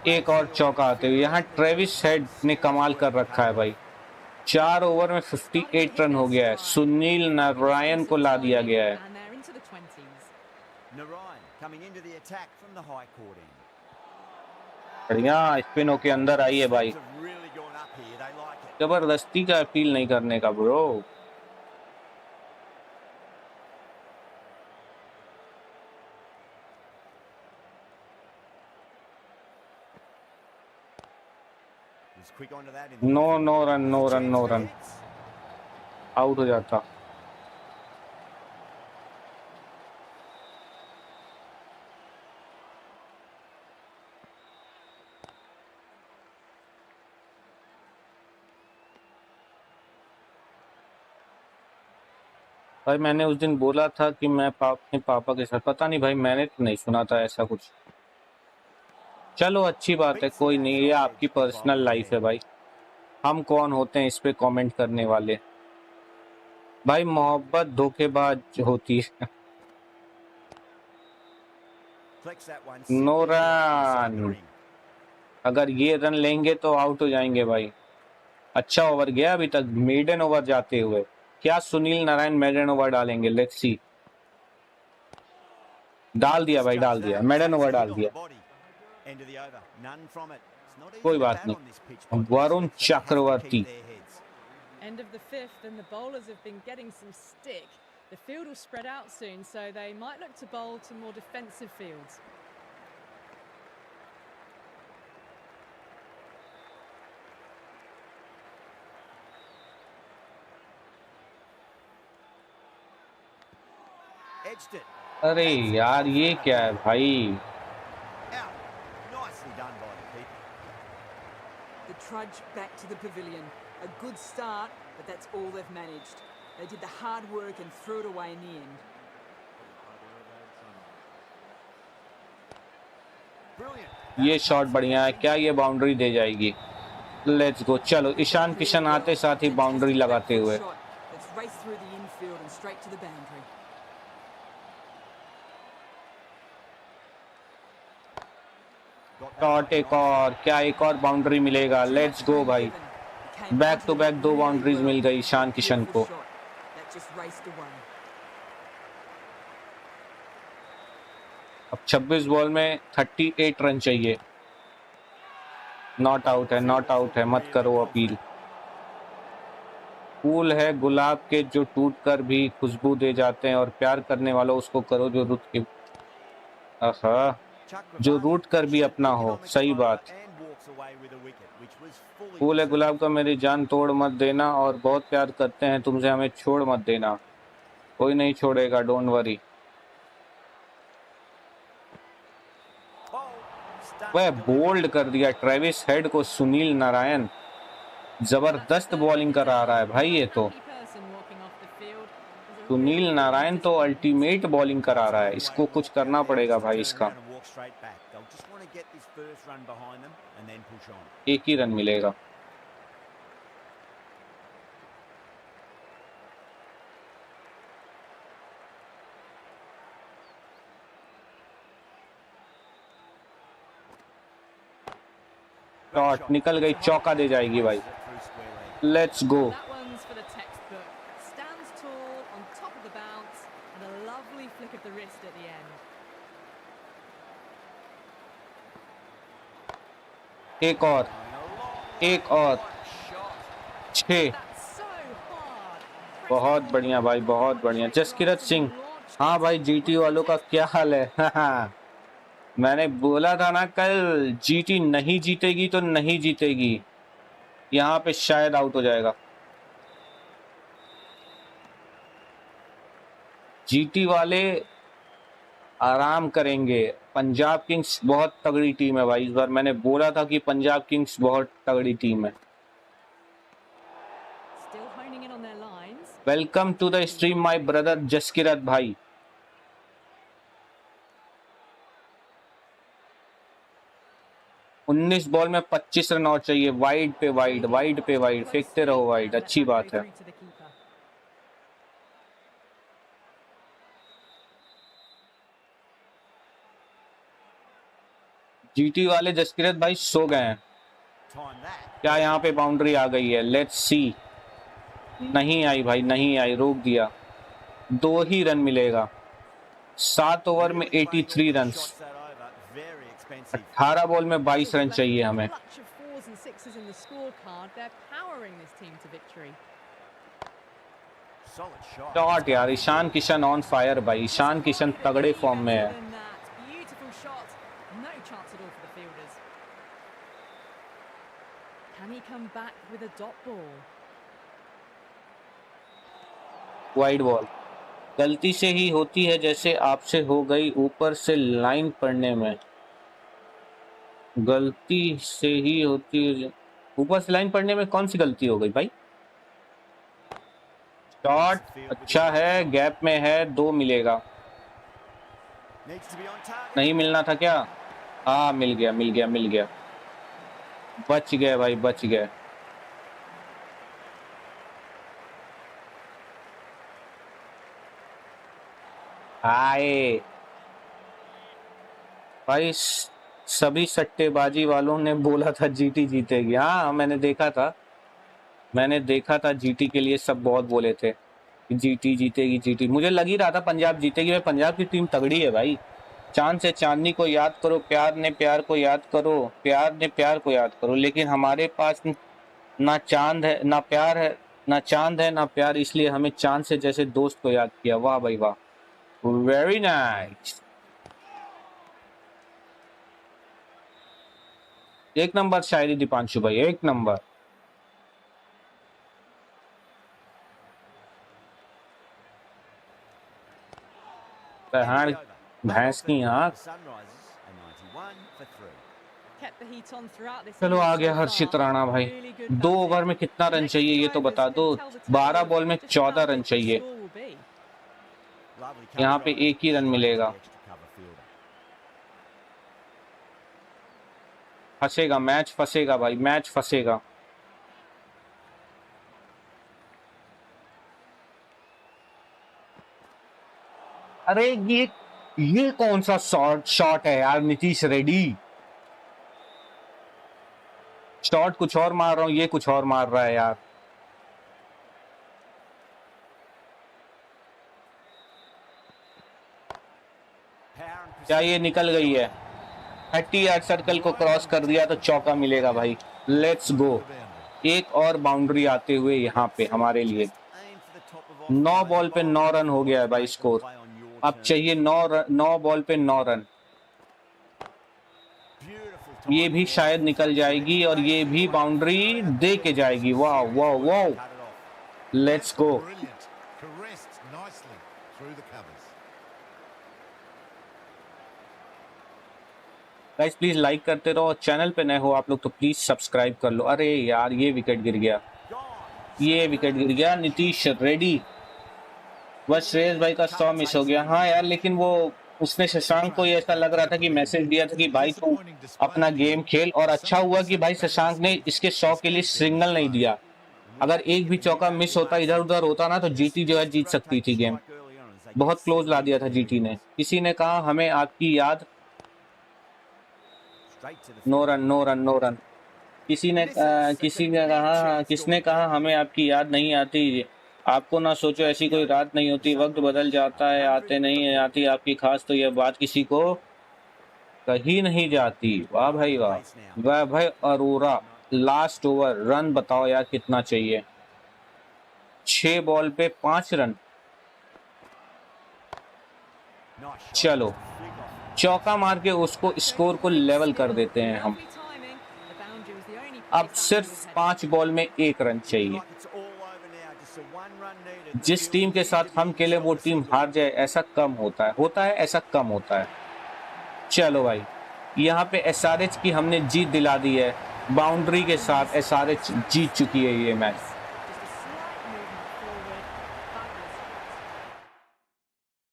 [SPEAKER 6] एक और चौका आते हुए यहाँ ट्रेविस हेड ने कमाल कर रखा है भाई। 4 ओवर में 58 रन हो गया है। सुनील नारायण को ला दिया गया है। बढ़िया, स्पिन होके अंदर आई है भाई। जबरदस्ती का अपील नहीं करने का bro.
[SPEAKER 1] quick onto that in the
[SPEAKER 6] no
[SPEAKER 1] infield.
[SPEAKER 6] No run no run
[SPEAKER 1] Chance
[SPEAKER 6] no
[SPEAKER 1] for
[SPEAKER 6] run,
[SPEAKER 1] hits.
[SPEAKER 6] Out हो जाता। भाई मैंने उस दिन बोला था कि मैं अपने पापा के साथ, पता नहीं भाई मैंने तो नहीं सुना था ऐसा कुछ। चलो अच्छी बात है,
[SPEAKER 1] Beats the
[SPEAKER 6] कोई नहीं, ये
[SPEAKER 1] outside
[SPEAKER 6] आपकी
[SPEAKER 1] edge and
[SPEAKER 6] personal
[SPEAKER 1] bowled
[SPEAKER 6] life है
[SPEAKER 1] ahead.
[SPEAKER 6] भाई, हम कौन होते हैं इस पे कमेंट करने वाले। भाई मोहब्बत धोखेबाज होती है।
[SPEAKER 1] Flex that one
[SPEAKER 6] no
[SPEAKER 1] simply left inside the
[SPEAKER 6] run,
[SPEAKER 1] ring.
[SPEAKER 6] अगर ये रन लेंगे तो आउट हो जाएंगे भाई। अच्छा ओवर गया अभी तक, मेडन ओवर जाते हुए। क्या सुनील नारायण मेडन ओवर डालेंगे? Let's see. डाल दिया भाई, डाल
[SPEAKER 1] Misjudged
[SPEAKER 6] दिया,
[SPEAKER 1] that.
[SPEAKER 6] Maiden
[SPEAKER 1] Takes
[SPEAKER 6] over
[SPEAKER 1] a
[SPEAKER 6] डाल
[SPEAKER 1] hit on
[SPEAKER 6] दिया।
[SPEAKER 1] the body. End of the over. None from it. It's not
[SPEAKER 6] कोई
[SPEAKER 1] easy to
[SPEAKER 6] बात
[SPEAKER 1] bat
[SPEAKER 6] नहीं।
[SPEAKER 1] on this pitch by the
[SPEAKER 6] Varun
[SPEAKER 1] selects, so they have to
[SPEAKER 6] Chakravarthy,
[SPEAKER 1] keep their heads.
[SPEAKER 2] End of the fifth, and the bowlers have been getting some stick. The field will spread out soon, so they might look to bowl to more defensive fields.
[SPEAKER 1] Edged it.
[SPEAKER 6] अरे
[SPEAKER 1] That's
[SPEAKER 6] यार
[SPEAKER 1] off
[SPEAKER 6] ये
[SPEAKER 1] and
[SPEAKER 6] क्या है
[SPEAKER 1] away.
[SPEAKER 6] भाई?
[SPEAKER 1] Out. Nicely done by the keeper.
[SPEAKER 3] The trudge back to the pavilion. A good start, but that's all they've managed. They did the hard work and threw it away in the end.
[SPEAKER 1] Brilliant.
[SPEAKER 6] ये shot बढ़िया है, क्या ये boundary दे जाएगी? Let's go. चलो ईशान किशन आते साथ ही boundary
[SPEAKER 3] Fantastic
[SPEAKER 6] लगाते
[SPEAKER 3] back foot
[SPEAKER 6] हुए।
[SPEAKER 3] shot. Let's race through the infield and straight to the boundary.
[SPEAKER 1] Got that
[SPEAKER 6] shot
[SPEAKER 1] one
[SPEAKER 6] एक
[SPEAKER 1] nicely.
[SPEAKER 6] और, क्या एक और बाउंड्री मिलेगा?
[SPEAKER 3] Too
[SPEAKER 6] let's
[SPEAKER 3] much
[SPEAKER 6] go
[SPEAKER 3] room
[SPEAKER 6] भाई।
[SPEAKER 3] given. Came
[SPEAKER 6] back
[SPEAKER 3] onto
[SPEAKER 6] to
[SPEAKER 3] the
[SPEAKER 6] back
[SPEAKER 3] net
[SPEAKER 6] दो
[SPEAKER 3] really
[SPEAKER 6] boundaries
[SPEAKER 3] well.
[SPEAKER 6] मिल गई ईशान किशन
[SPEAKER 3] Beautiful
[SPEAKER 6] को।
[SPEAKER 3] shot. That just raced away.
[SPEAKER 6] अब 26 बॉल में 38 रन चाहिए। नॉट आउट है, नॉट आउट है, मत करो अपील। फूल है गुलाब के जो टूट कर भी खुशबू दे जाते हैं, और प्यार करने वालों उसको करो जो रुत के, आहा, जो रूट कर भी अपना हो। सही बात। फूल है गुलाब का मेरी जान तोड़ मत देना, और बहुत प्यार करते हैं तुमसे, हमें छोड़ मत देना। कोई नहीं छोड़ेगा, डोंट वरी। वह बोल्ड कर दिया ट्रेविस हेड को सुनील नारायण। जबरदस्त बॉलिंग करा रहा है भाई ये तो। सुनील नारायण तो अल्टीमेट बॉलिंग करा रहा है, इसको कुछ करना पड़ेगा भाई इसका। एक ही रन मिलेगा। शॉट निकल गई, चौका दे जाएगी भाई। Let's go.
[SPEAKER 2] That one's for the textbook. Stands tall on top of the bounce and a lovely flick of the wrist at the end.
[SPEAKER 6] एक और, एक और, 6।
[SPEAKER 2] That's so hard.
[SPEAKER 6] बहुत बढ़िया भाई, बहुत बढ़िया। जसकीरत सिंह, हाँ भाई जीटी वालों का क्या हाल है? मैंने बोला था ना कल, जीटी नहीं जीतेगी तो नहीं जीतेगी। यहाँ पे शायद आउट हो जाएगा। जीटी वाले आराम करेंगे। पंजाब किंग्स बहुत तगड़ी टीम है भाई इस बार। मैंने बोला था कि पंजाब किंग्स बहुत तगड़ी टीम है।
[SPEAKER 2] Still honing in on their lines.
[SPEAKER 6] Welcome to the stream my brother Jaskirat भाई। उन्नीस बॉल में 25 रन और चाहिए। वाइड पे वाइड, वाइड पे वाइड, फेंकते रहो वाइड, अच्छी बात है।
[SPEAKER 2] Through to the keeper.
[SPEAKER 6] GT वाले जसकीरत भाई सो गए हैं। क्या यहाँ पे बाउंड्री आ गई है? Let's see. नहीं आई भाई, नहीं आई, रोक दिया। 2 ही रन मिलेगा। 7 ओवर में 83 रन। 18 बॉल में 22 रन चाहिए हमें।
[SPEAKER 2] Clutch of 4s and 6s in the scorecard. They're powering this team to victory.
[SPEAKER 6] Shot यार, ईशान किशन ऑन फायर भाई। ईशान किशन तगड़े फॉर्म में है।
[SPEAKER 2] Beautiful shot. No chance at all for the fielders. Can he come back with a dot ball?
[SPEAKER 6] Wide ball गलती से ही होती है, जैसे आपसे हो गई ऊपर से लाइन पढ़ने में। गलती से ही होती है ऊपर से लाइन पढ़ने में, कौन सी गलती हो गई भाई? शॉट अच्छा है, गैप में है, 2 मिलेगा। नहीं मिलना था क्या? हाँ मिल गया मिल गया मिल गया। बच गए भाई, बच गए। आए भाई, सभी सट्टेबाजी वालों ने बोला था जीटी जीतेगी। हाँ मैंने देखा था जीटी के लिए सब बहुत बोले थे कि जीटी जीतेगी जीटी। मुझे लग ही रहा था पंजाब जीतेगी भाई, पंजाब की टीम तगड़ी है भाई। चांद से चांदनी को याद करो, प्यार ने प्यार को याद करो, प्यार ने प्यार को याद करो, लेकिन हमारे पास ना चांद है ना प्यार है, ना चांद है ना प्यार, इसलिए हमें चांद से जैसे दोस्त को याद किया। वाह भाई वाह, वेरी नाइस। एक नंबर शायरी दीपांशु भाई, एक नंबर। भैंस की आंख।
[SPEAKER 2] Kept the heat on throughout this
[SPEAKER 6] चलो आ
[SPEAKER 2] innings
[SPEAKER 6] गया
[SPEAKER 2] so
[SPEAKER 6] हर्षित
[SPEAKER 2] far.
[SPEAKER 6] राणा भाई।
[SPEAKER 2] Really good
[SPEAKER 6] 2
[SPEAKER 2] batting.
[SPEAKER 6] ओवर में कितना
[SPEAKER 2] The
[SPEAKER 6] रन
[SPEAKER 2] next
[SPEAKER 6] चाहिए ये तो
[SPEAKER 2] drivers
[SPEAKER 6] बता
[SPEAKER 2] can
[SPEAKER 6] दो।
[SPEAKER 2] tell the
[SPEAKER 6] 12
[SPEAKER 2] table
[SPEAKER 6] बॉल में
[SPEAKER 2] just
[SPEAKER 6] 14
[SPEAKER 2] about
[SPEAKER 6] run
[SPEAKER 2] what the
[SPEAKER 6] चाहिए।
[SPEAKER 2] score will be.
[SPEAKER 6] यहाँ पे 1 ही रन मिलेगा। फंसेगा मैच, फंसेगा भाई, मैच फंसेगा। अरे ये कौन सा शॉट है यार नीतीश रेड्डी? शॉट कुछ और मार रहा हूँ, ये कुछ और मार रहा है यार। क्या ये निकल गई है? 30 यार्ड सर्कल को क्रॉस कर दिया तो चौका मिलेगा भाई। Let's go. एक और बाउंड्री आते हुए यहाँ पे हमारे लिए। 9 बॉल पे 9 रन हो गया है भाई स्कोर। अब चाहिए 9 बॉल पे 9 रन। ये भी शायद निकल जाएगी और ये भी बाउंड्री दे के जाएगी। वाह वाह वाह, let's go. Guys please like करते रहो और चैनल पे नए हो आप लोग तो प्लीज सब्सक्राइब कर लो। अरे यार ये विकेट गिर गया, ये विकेट गिर गया। नीतीश रेड्डी, बस श्रेयस भाई का 100 मिस हो गया। हाँ यार, लेकिन वो उसने शशांक को ऐसा लग रहा था कि मैसेज दिया था कि भाई तू अपना गेम खेल, और अच्छा हुआ कि भाई शशांक ने इसके 100 के लिए सिग्नल नहीं दिया। अगर एक भी चौका मिस होता, इधर उधर होता ना, तो जीटी जो है जीत सकती थी गेम। बहुत क्लोज ला दिया था जीटी ने। किसी ने कहा हमें आपकी याद, no run no run no run. किसी ने कहा, किसने कहा हमें आपकी याद नहीं आती? आपको ना सोचो ऐसी कोई रात नहीं होती, वक्त बदल जाता है, आते नहीं आती आपकी खास, तो यह बात किसी को कही नहीं जाती। वाह भाई वाह, वाह भाई अरोरा। लास्ट ओवर, रन बताओ यार कितना चाहिए? 6 बॉल पे 5 रन। चलो चौका मार के उसको स्कोर को लेवल कर देते हैं हम। अब सिर्फ 5 बॉल में 1 रन चाहिए। जिस टीम के साथ हम खेले वो टीम हार जाए, ऐसा कम होता है ऐसा कम होता है। चलो भाई, यहाँ पे एसआरएच की हमने जीत दिला दी है। बाउंड्री के साथ एसआरएच जीत चुकी है ये मैच।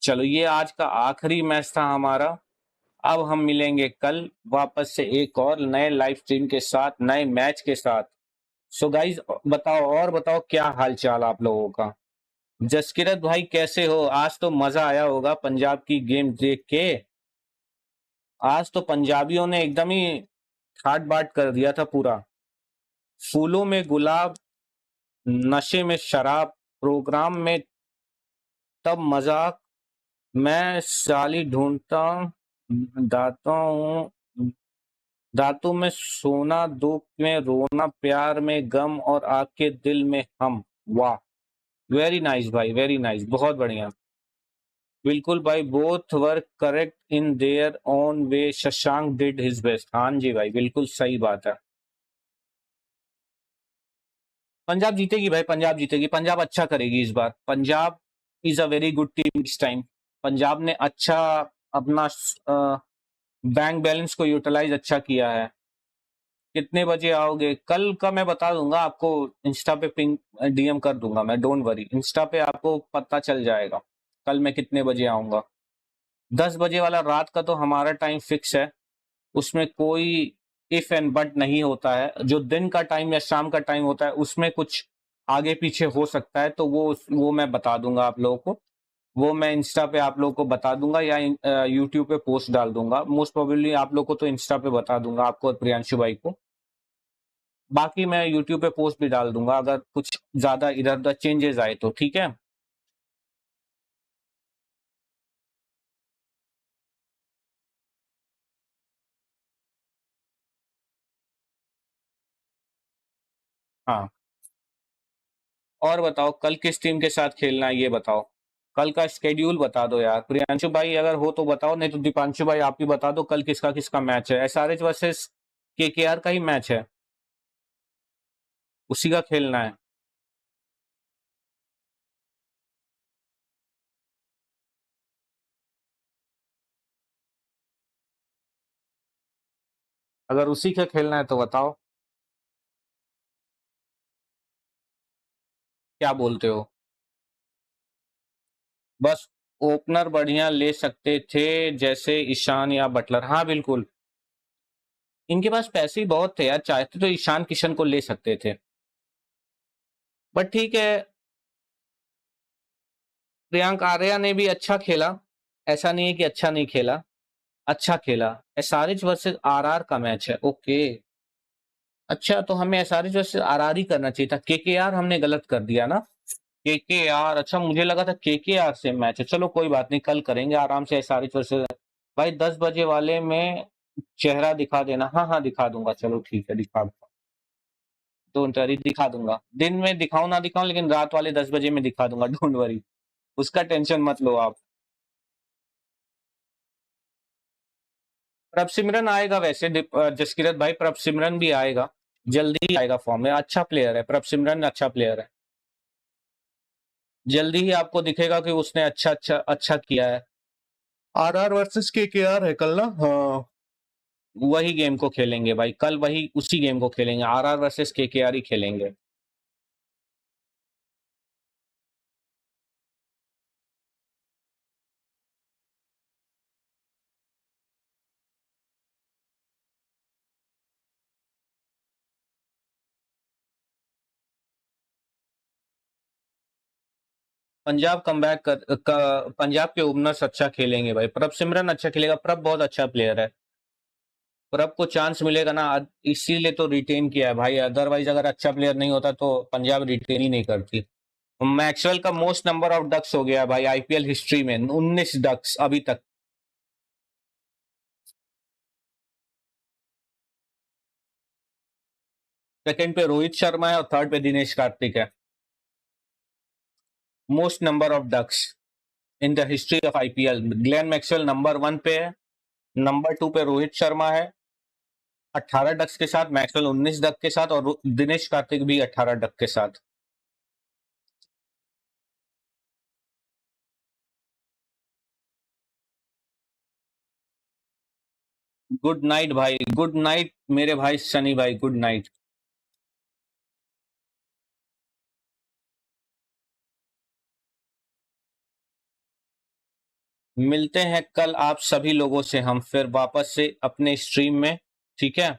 [SPEAKER 6] चलो ये आज का आखिरी मैच था हमारा। अब हम मिलेंगे कल वापस से एक और नए लाइव स्ट्रीम के साथ, नए मैच के साथ। सो गाइज बताओ क्या हाल चाल आप लोगों का? जसकिरत भाई कैसे हो? आज तो मजा आया होगा पंजाब की गेम देख के। आज तो पंजाबियों ने एकदम ही ठाट बाट कर दिया था पूरा। फूलों में गुलाब, नशे में शराब, प्रोग्राम में तब मजाक, मैं साली ढूंढता दांतों में सोना, दुख में रोना, प्यार में गम और आपके दिल में हम। वाह, वेरी नाइस भाई, वेरी नाइस, बहुत बढ़िया। बिल्कुल भाई, both were correct in their own way, Shashank did his best. हाँ जी भाई, बिल्कुल सही बात है। पंजाब जीतेगी भाई, पंजाब जीतेगी, पंजाब अच्छा करेगी इस बार। Punjab is a very good team this time. Punjab ने अच्छा अपना बैंक बैलेंस को यूटिलाइज अच्छा किया है। कितने बजे आओगे कल का मैं बता दूंगा आपको, इंस्टा पे पिंग डीएम कर दूंगा मैं, डोंट वरी, इंस्टा पे आपको पता चल जाएगा कल मैं कितने बजे आऊंगा। 10 बजे वाला रात का तो हमारा टाइम फिक्स है, उसमें कोई इफ एंड बट नहीं होता है। जो दिन का टाइम या शाम का टाइम होता है उसमें कुछ आगे पीछे हो सकता है, तो वो मैं बता दूंगा आप लोगों को, वो मैं इंस्टा पे आप लोगों को बता दूंगा या यूट्यूब पे पोस्ट डाल दूंगा। मोस्ट प्रोबेबली आप लोग को तो इंस्टा पे बता दूंगा, आपको और प्रियांशु भाई को। बाकी मैं यूट्यूब पे पोस्ट भी डाल दूंगा अगर कुछ ज्यादा इधर उधर चेंजेस आए तो, ठीक है। हाँ, और बताओ कल किस टीम के साथ खेलना है ये बताओ, कल का स्केड्यूल बता दो यार। प्रियांशु भाई अगर हो तो बताओ, नहीं तो दीपांशु भाई आप ही बता दो कल किसका किसका मैच है। एसआरएच वर्सेस केकेआर का ही मैच है, उसी का खेलना है। अगर उसी का खेलना है तो बताओ क्या बोलते हो। बस ओपनर बढ़िया ले सकते थे जैसे ईशान या बटलर, हाँ बिल्कुल, इनके पास पैसे ही बहुत थे यार, चाहते तो ईशान किशन को ले सकते थे। बट ठीक है, प्रियांक आर्या ने भी अच्छा खेला, ऐसा नहीं है कि अच्छा नहीं खेला, अच्छा खेला। एसआरएच वर्सेस आरआर का मैच है, ओके। अच्छा तो हमें एसआरएच वर्सेस आरआर ही करना चाहिए था, केकेआर हमने गलत कर दिया ना। केकेआर, अच्छा मुझे लगा था केकेआर से मैच है, चलो कोई बात नहीं, कल करेंगे आराम से एसआरएच वर्सेस। भाई 10 बजे वाले में चेहरा दिखा देना, हाँ हाँ दिखा दूंगा, चलो ठीक है दिखा दूंगा, डोंट वरी दिखा दूंगा। दिन में दिखाऊं ना दिखाऊं लेकिन रात वाले 10 बजे में दिखा दूंगा, डोंट वरी, उसका टेंशन मत लो आप। प्रभ सिमरन आएगा वैसे, जसकीरत भाई प्रभ सिमरन भी आएगा, जल्दी ही आएगा फॉर्म में, अच्छा प्लेयर है प्रभ सिमरन, अच्छा प्लेयर है। जल्दी ही आपको दिखेगा कि उसने अच्छा अच्छा अच्छा किया है। आरआर वर्सेस केकेआर है कल ना, हाँ वही गेम को खेलेंगे भाई कल, वही उसी गेम को खेलेंगे, आरआर वर्सेस केकेआर ही खेलेंगे। पंजाब पंजाब के ओपनर्स अच्छा खेलेंगे भाई, प्रभ सिमरन अच्छा खेलेगा, प्रभ बहुत अच्छा प्लेयर है, प्रभ को चांस मिलेगा ना, इसीलिए तो रिटेन किया है भाई, अदरवाइज अगर अच्छा प्लेयर नहीं होता तो पंजाब रिटेन ही नहीं करती। मैक्सवेल का मोस्ट नंबर ऑफ डक्स हो गया भाई आईपीएल हिस्ट्री में, 19 डक्स अभी तक। सेकंड पे रोहित शर्मा है और थर्ड पे दिनेश कार्तिक है, most number of ducks in the history of IPL. Glenn Maxwell number 1 पे है, नंबर 2 पे रोहित शर्मा है 18 डक्स के साथ, मैक्सवेल 19 डक के साथ, और दिनेश कार्तिक भी 18 डक के साथ। गुड नाइट भाई, गुड नाइट मेरे भाई सनी भाई, गुड नाइट। मिलते हैं कल आप सभी लोगों से हम फिर वापस से अपने स्ट्रीम में, ठीक है।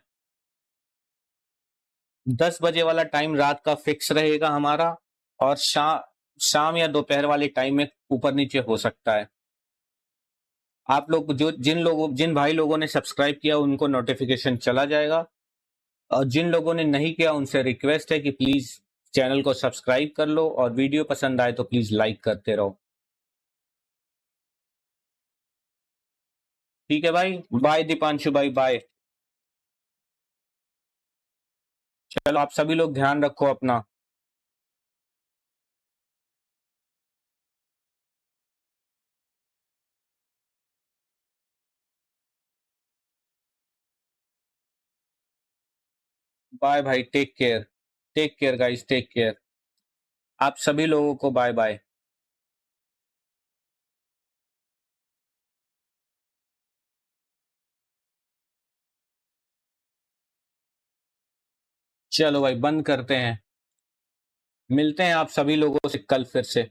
[SPEAKER 6] 10 बजे वाला टाइम रात का फिक्स रहेगा हमारा, और शाम या दोपहर वाले टाइम में ऊपर नीचे हो सकता है। आप लोग जो जिन भाई लोगों ने सब्सक्राइब किया उनको नोटिफिकेशन चला जाएगा, और जिन लोगों ने नहीं किया उनसे रिक्वेस्ट है कि प्लीज चैनल को सब्सक्राइब कर लो, और वीडियो पसंद आए तो प्लीज लाइक करते रहो। ठीक है भाई, बाय दीपांशु भाई, बाय। चलो आप सभी लोग ध्यान रखो अपना। बाय भाई, take care. Take care guys, take care. आप सभी लोगों को बाय बाय। चलो भाई बंद करते हैं, मिलते हैं आप सभी लोगों से कल फिर से।